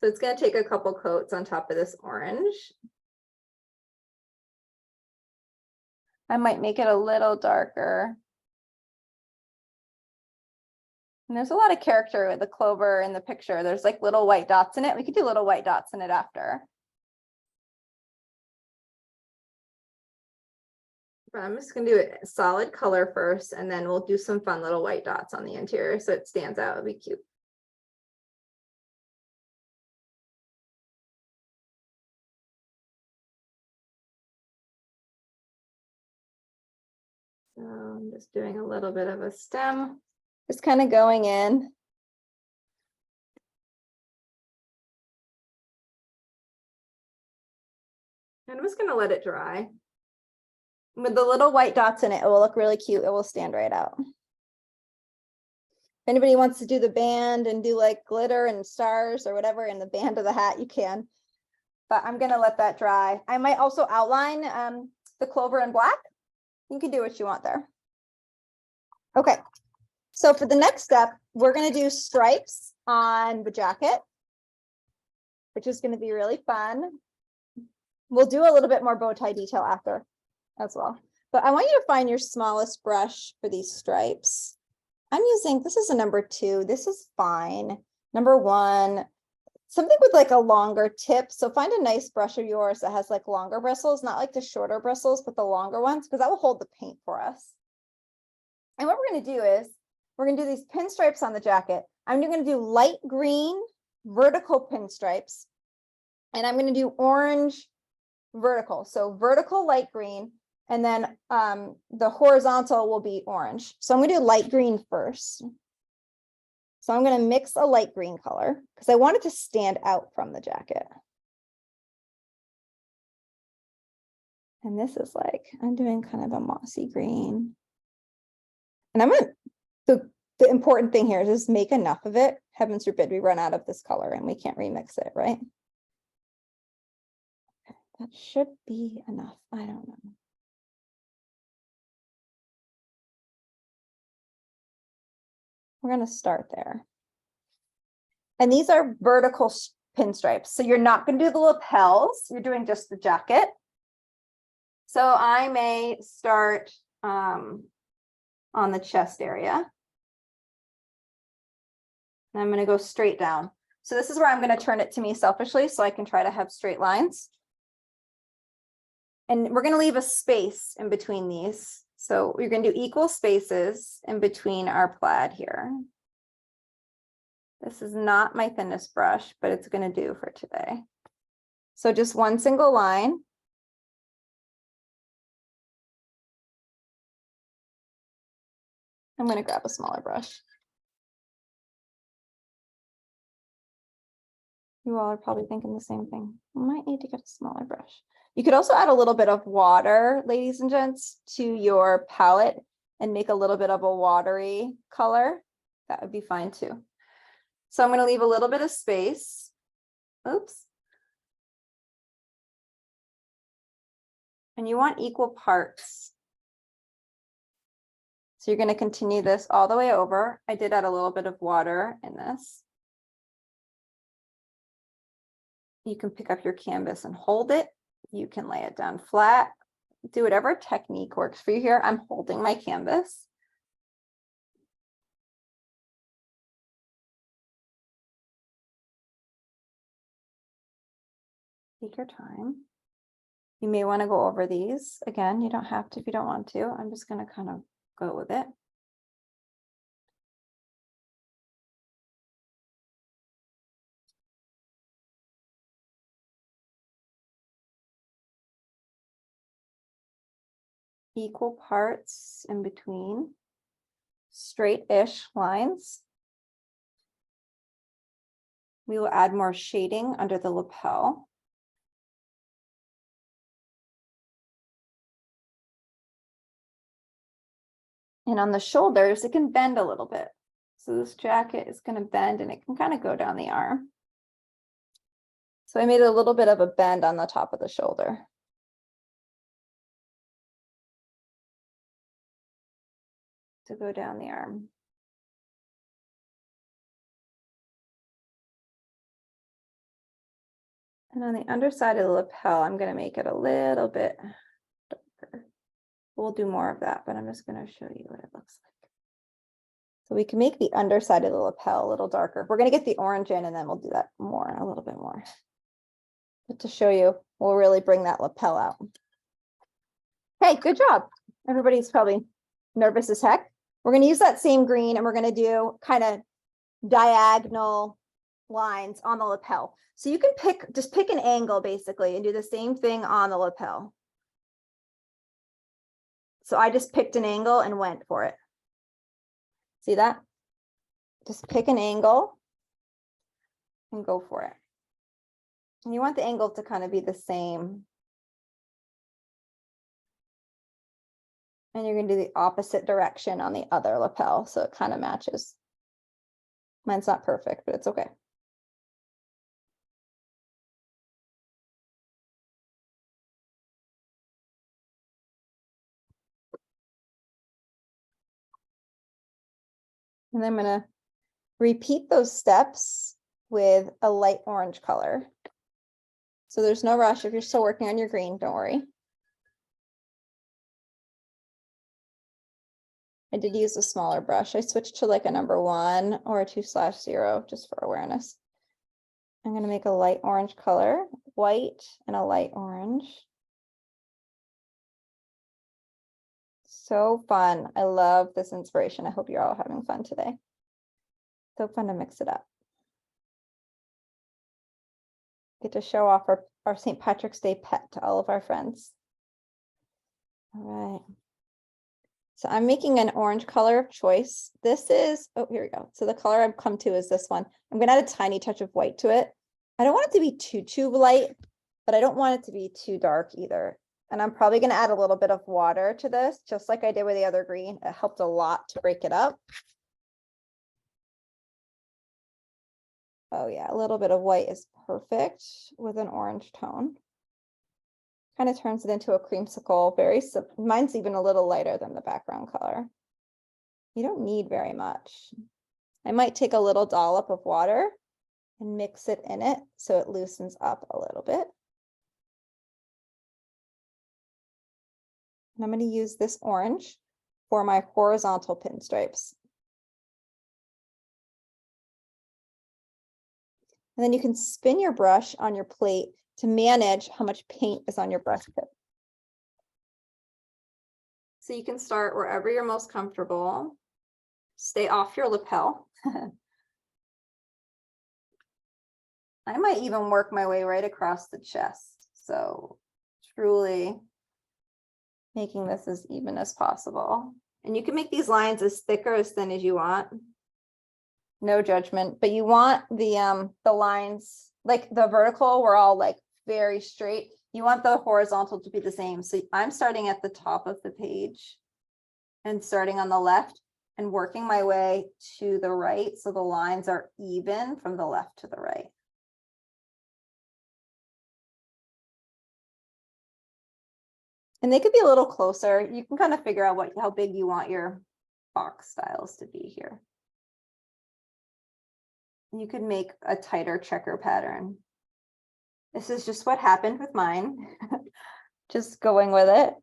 So it's going to take a couple coats on top of this orange. I might make it a little darker. And there's a lot of character with the clover in the picture. There's like little white dots in it. We could do little white dots in it after. But I'm just gonna do a solid color first, and then we'll do some fun little white dots on the interior so it stands out. It'll be cute. So I'm just doing a little bit of a stem, just kind of going in. And I'm just gonna let it dry. With the little white dots in it, it will look really cute. It will stand right out. If anybody wants to do the band and do like glitter and stars or whatever in the band of the hat, you can. But I'm gonna let that dry. I might also outline the clover in black. You can do what you want there. Okay, so for the next step, we're gonna do stripes on the jacket, which is gonna be really fun. We'll do a little bit more bow tie detail after as well. But I want you to find your smallest brush for these stripes. I'm using, this is a number 2. This is fine. Number 1, something with like a longer tip. So find a nice brush of yours that has like longer bristles, not like the shorter bristles, but the longer ones, because that will hold the paint for us. And what we're going to do is we're going to do these pinstripes on the jacket. I'm going to do light green vertical pinstripes, and I'm going to do orange vertical. So vertical light green, and then the horizontal will be orange. So I'm going to do light green first. So I'm going to mix a light green color because I want it to stand out from the jacket. And this is like, I'm doing kind of a mossy green. And I'm going to, the important thing here is just make enough of it. Heavens forbid we run out of this color and we can't remix it, right? Okay, that should be enough. I don't know. We're going to start there. And these are vertical pinstripes. So you're not going to do the lapels. You're doing just the jacket. So I may start on the chest area. And I'm going to go straight down. So this is where I'm going to turn it to me selfishly so I can try to have straight lines. And we're going to leave a space in between these. So we're going to do equal spaces in between our plaid here. This is not my thinnest brush, but it's going to do for today. So just one single line. I'm going to grab a smaller brush. You all are probably thinking the same thing. I might need to get a smaller brush. You could also add a little bit of water, ladies and gents, to your palette and make a little bit of a watery color. That would be fine too. So I'm going to leave a little bit of space. Oops. And you want equal parts. So you're going to continue this all the way over. I did add a little bit of water in this. You can pick up your canvas and hold it. You can lay it down flat. Do whatever technique works for you here. I'm holding my canvas. Take your time. You may want to go over these. Again, you don't have to if you don't want to. I'm just going to kind of go with it. Equal parts in between, straight-ish lines. We will add more shading under the lapel. And on the shoulders, it can bend a little bit. So this jacket is going to bend and it can kind of go down the arm. So I made a little bit of a bend on the top of the shoulder. To go down the arm. And on the underside of the lapel, I'm going to make it a little bit darker. We'll do more of that, but I'm just going to show you what it looks like. So we can make the underside of the lapel a little darker. We're gonna get the orange in and then we'll do that more, a little bit more. But to show you, we'll really bring that lapel out. Okay, good job. Everybody's probably nervous as heck. We're gonna use that same green and we're gonna do kind of diagonal lines on the lapel. So you can just pick an angle basically and do the same thing on the lapel. So I just picked an angle and went for it. See that? Just pick an angle and go for it. And you want the angle to kind of be the same. And you're going to do the opposite direction on the other lapel, so it kind of matches. Mine's not perfect, but it's okay. And I'm going to repeat those steps with a light orange color. So there's no rush. If you're still working on your green, don't worry. I did use a smaller brush. I switched to like a number 1 or a 2/0 just for awareness. I'm going to make a light orange color, white and a light orange. So fun. I love this inspiration. I hope you're all having fun today. So fun to mix it up. Get to show off our St. Patrick's Day pet to all of our friends. All right. So I'm making an orange color of choice. This is, oh, here we go. So the color I've come to is this one. I'm going to add a tiny touch of white to it. I don't want it to be too light, but I don't want it to be too dark either. And I'm probably going to add a little bit of water to this, just like I did with the other green. It helped a lot to break it up. Oh yeah, a little bit of white is perfect with an orange tone. Kind of turns it into a creamsicle. Mine's even a little lighter than the background color. You don't need very much. I might take a little dollop of water and mix it in it so it loosens up a little bit. And I'm going to use this orange for my horizontal pinstripes. And then you can spin your brush on your plate to manage how much paint is on your brush tip. So you can start wherever you're most comfortable. Stay off your lapel. I might even work my way right across the chest. So truly making this as even as possible. And you can make these lines as thick or as thin as you want. No judgment, but you want the lines, like the vertical, we're all like very straight. You want the horizontal to be the same. So I'm starting at the top of the page and starting on the left and working my way to the right. So the lines are even from the left to the right. And they could be a little closer. You can kind of figure out how big you want your box styles to be here. You could make a tighter checker pattern. This is just what happened with mine. Just going with it.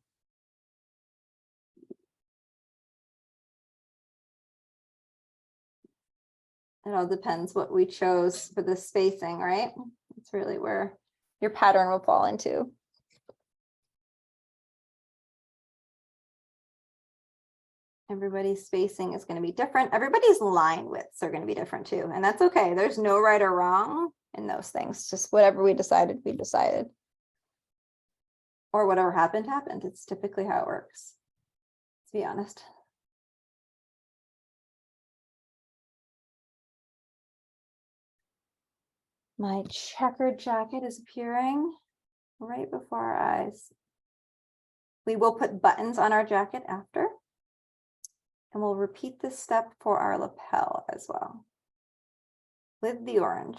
It all depends what we chose for the spacing, right? It's really where your pattern will fall into. Everybody's spacing is going to be different. Everybody's line widths are going to be different too. And that's okay. There's no right or wrong in those things. Just whatever we decided, we decided. Or whatever happened, happened. It's typically how it works, to be honest. My checkered jacket is appearing right before our eyes. We will put buttons on our jacket after. And we'll repeat this step for our lapel as well with the orange.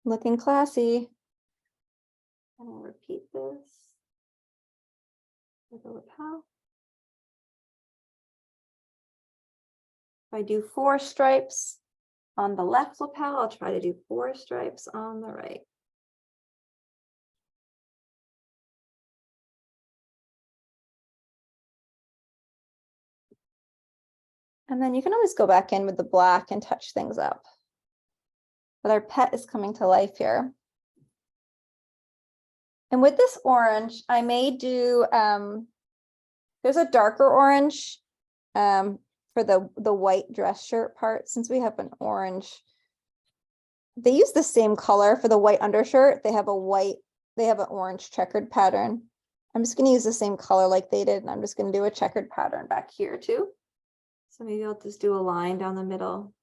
Looking classy. And we'll repeat this with the lapel. If I do 4 stripes on the left lapel, I'll try to do 4 stripes on the right. And then you can always go back in with the black and touch things up. But our pet is coming to life here. And with this orange, I may do, there's a darker orange for the white dress shirt part, since we have an orange. They use the same color for the white undershirt. They have an orange checkered pattern. I'm just gonna use the same color like they did, and I'm just gonna do a checkered pattern back here too. So maybe I'll just do a line down the middle.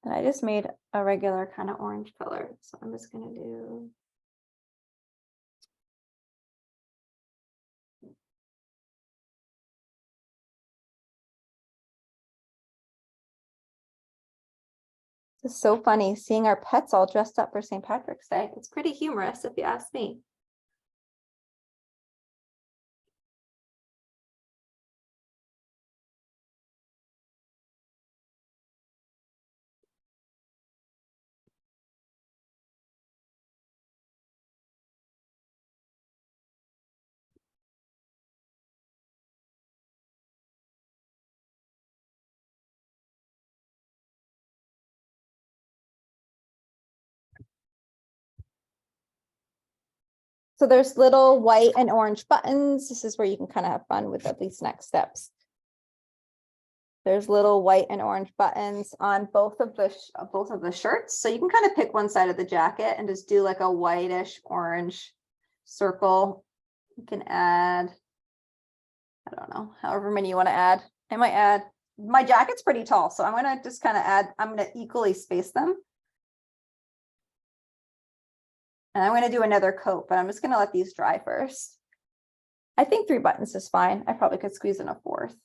And I just made a regular kind of orange color. So I'm just gonna do. It's so funny seeing our pets all dressed up for St. Patrick's Day. It's pretty humorous if you ask me. So there's little white and orange buttons. This is where you can kind of have fun with these next steps. There's little white and orange buttons on both of the shirts. So you can kind of pick one side of the jacket and just do like a whitish orange circle. You can add, I don't know, however many you want to add. I might add, my jacket's pretty tall, so I'm going to just kind of add, I'm going to equally space them. And I'm going to do another coat, but I'm just going to let these dry first. I think 3 buttons is fine. I probably could squeeze in a 4th.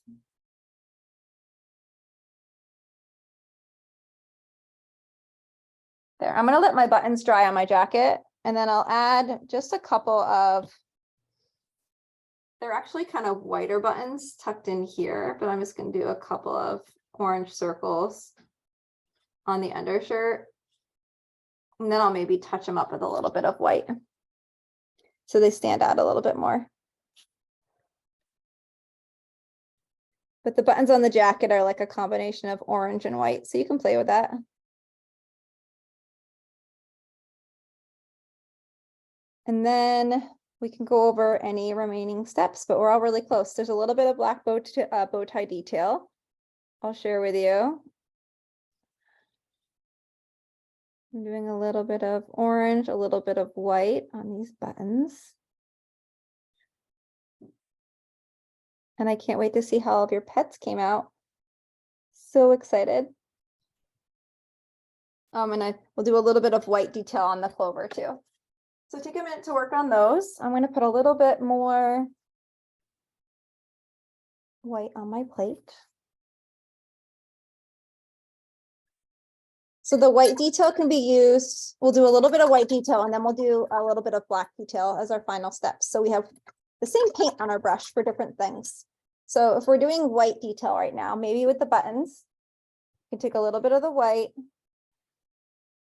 There, I'm going to let my buttons dry on my jacket, and then I'll add just a couple of, they're actually kind of whiter buttons tucked in here, but I'm just going to do a couple of orange circles on the undershirt. And then I'll maybe touch them up with a little bit of white, so they stand out a little bit more. But the buttons on the jacket are like a combination of orange and white, so you can play with that. And then we can go over any remaining steps, but we're all really close. There's a little bit of black bow tie detail I'll share with you. I'm doing a little bit of orange, a little bit of white on these buttons. And I can't wait to see how all of your pets came out. So excited. And we'll do a little bit of white detail on the clover too. So take a minute to work on those. I'm going to put a little bit more white on my plate. So the white detail can be used, we'll do a little bit of white detail, and then we'll do a little bit of black detail as our final steps. So we have the same paint on our brush for different things. So if we're doing white detail right now, maybe with the buttons, you can take a little bit of the white.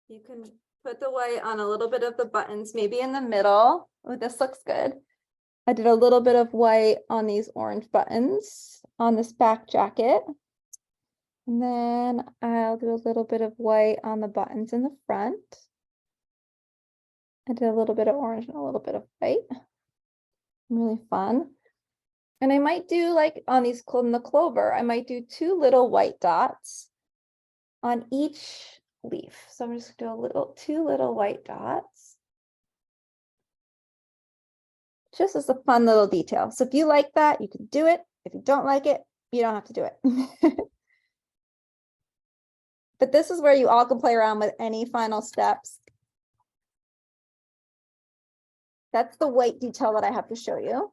You can put the white on a little bit of the buttons, maybe in the middle. Oh, this looks good. I did a little bit of white on these orange buttons on this back jacket. And then I'll do a little bit of white on the buttons in the front. I did a little bit of orange and a little bit of white. Really fun. And I might do like on these in the clover, I might do 2 little white dots on each leaf. So I'm just gonna do 2 little white dots. Just as a fun little detail. So if you like that, you can do it. If you don't like it, you don't have to do it. But this is where you all can play around with any final steps. That's the white detail that I have to show you.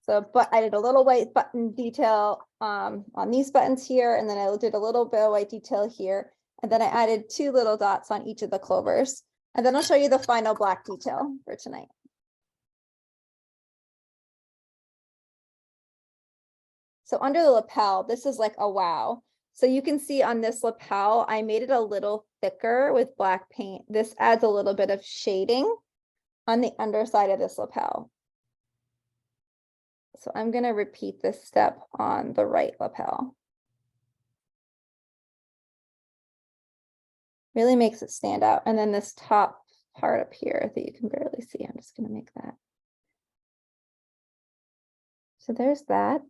So, but I did a little white button detail on these buttons here, and then I did a little bit of white detail here, and then I added 2 little dots on each of the clovers. And then I'll show you the final black detail for tonight. So under the lapel, this is like a wow. So you can see on this lapel, I made it a little thicker with black paint. This adds a little bit of shading on the underside of this lapel. So I'm going to repeat this step on the right lapel. Really makes it stand out. And then this top part up here that you can barely see, I'm just going to make that. So there's that.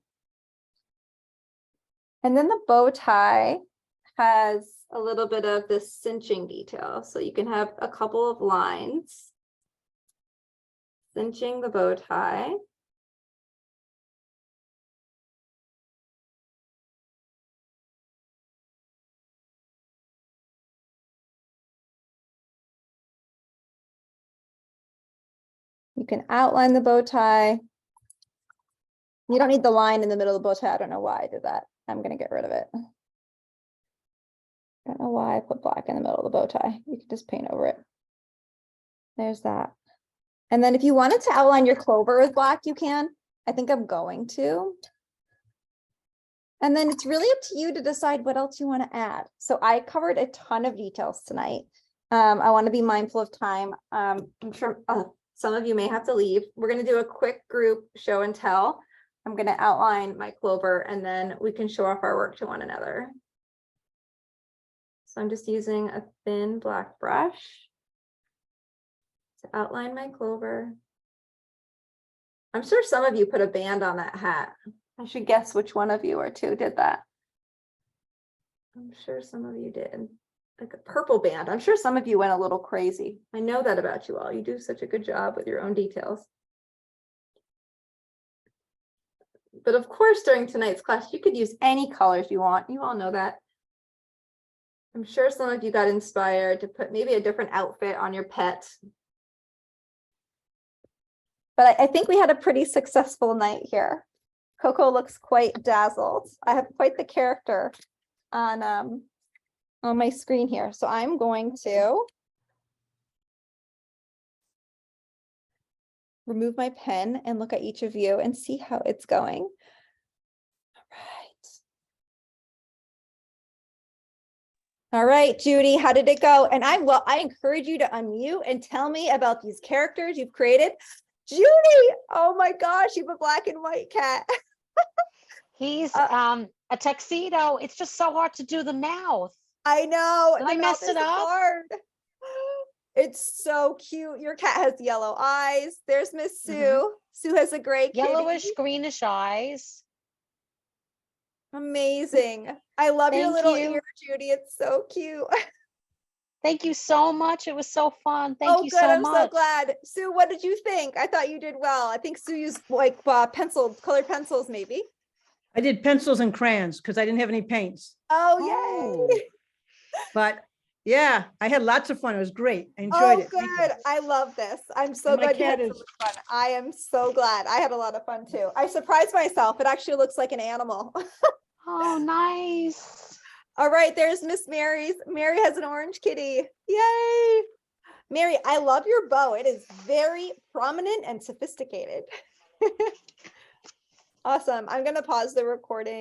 And then the bow tie has a little bit of this cinching detail. So you can have a couple of lines cinching the bow tie. You can outline the bow tie. You don't need the line in the middle of the bow tie. I don't know why I did that. I'm going to get rid of it. I don't know why I put black in the middle of the bow tie. You can just paint over it. There's that. And then if you wanted to outline your clover with black, you can. I think I'm going to. And then it's really up to you to decide what else you want to add. So I covered a ton of details tonight. I want to be mindful of time. I'm sure some of you may have to leave. We're going to do a quick group show and tell. I'm going to outline my clover and then we can show off our work to one another. So I'm just using a thin black brush to outline my clover. I'm sure some of you put a band on that hat. I should guess which one of you or two did that. I'm sure some of you did. Like a purple band. I'm sure some of you went a little crazy. I know that about you all. You do such a good job with your own details. But of course, during tonight's class, you could use any colors you want. You all know that. I'm sure some of you got inspired to put maybe a different outfit on your pet. But I think we had a pretty successful night here. Coco looks quite dazzled. I have quite the character on my screen here. So I'm going to remove my pen and look at each of you and see how it's going. All right, Judy, how did it go? And I encourage you to unmute and tell me about these characters you've created. Judy, oh my gosh, you have a black and white cat. He's a tuxedo. It's just so hard to do the mouth. I know. Did I the mess mouth it is up? hard. It's so cute. Your cat has yellow eyes. There's Miss Sue. Mhm. Sue has a gray kitty. Yellowish, greenish eyes. Amazing. I love your Thank little you. ear, Judy. It's so cute. Thank you so much. It was so fun. Thank Oh, you good. so I'm much. so glad. Sue, what did you think? I thought you did well. I think Sue used like colored pencils, maybe. I did pencils and crayons because I didn't have any paints. Oh, yay. But yeah, I had lots of fun. It was great. I enjoyed Oh, it. Thank you. good. I love this. I'm so And my glad you had cat so is- much fun. I am so glad. I had a lot of fun too. I surprised myself. It actually looks like an animal. Oh, nice. All right, there's Miss Mary's. Mary has an orange kitty. Yay. Mary, I love your bow. It is very prominent and sophisticated. Awesome. I'm going to pause the recording.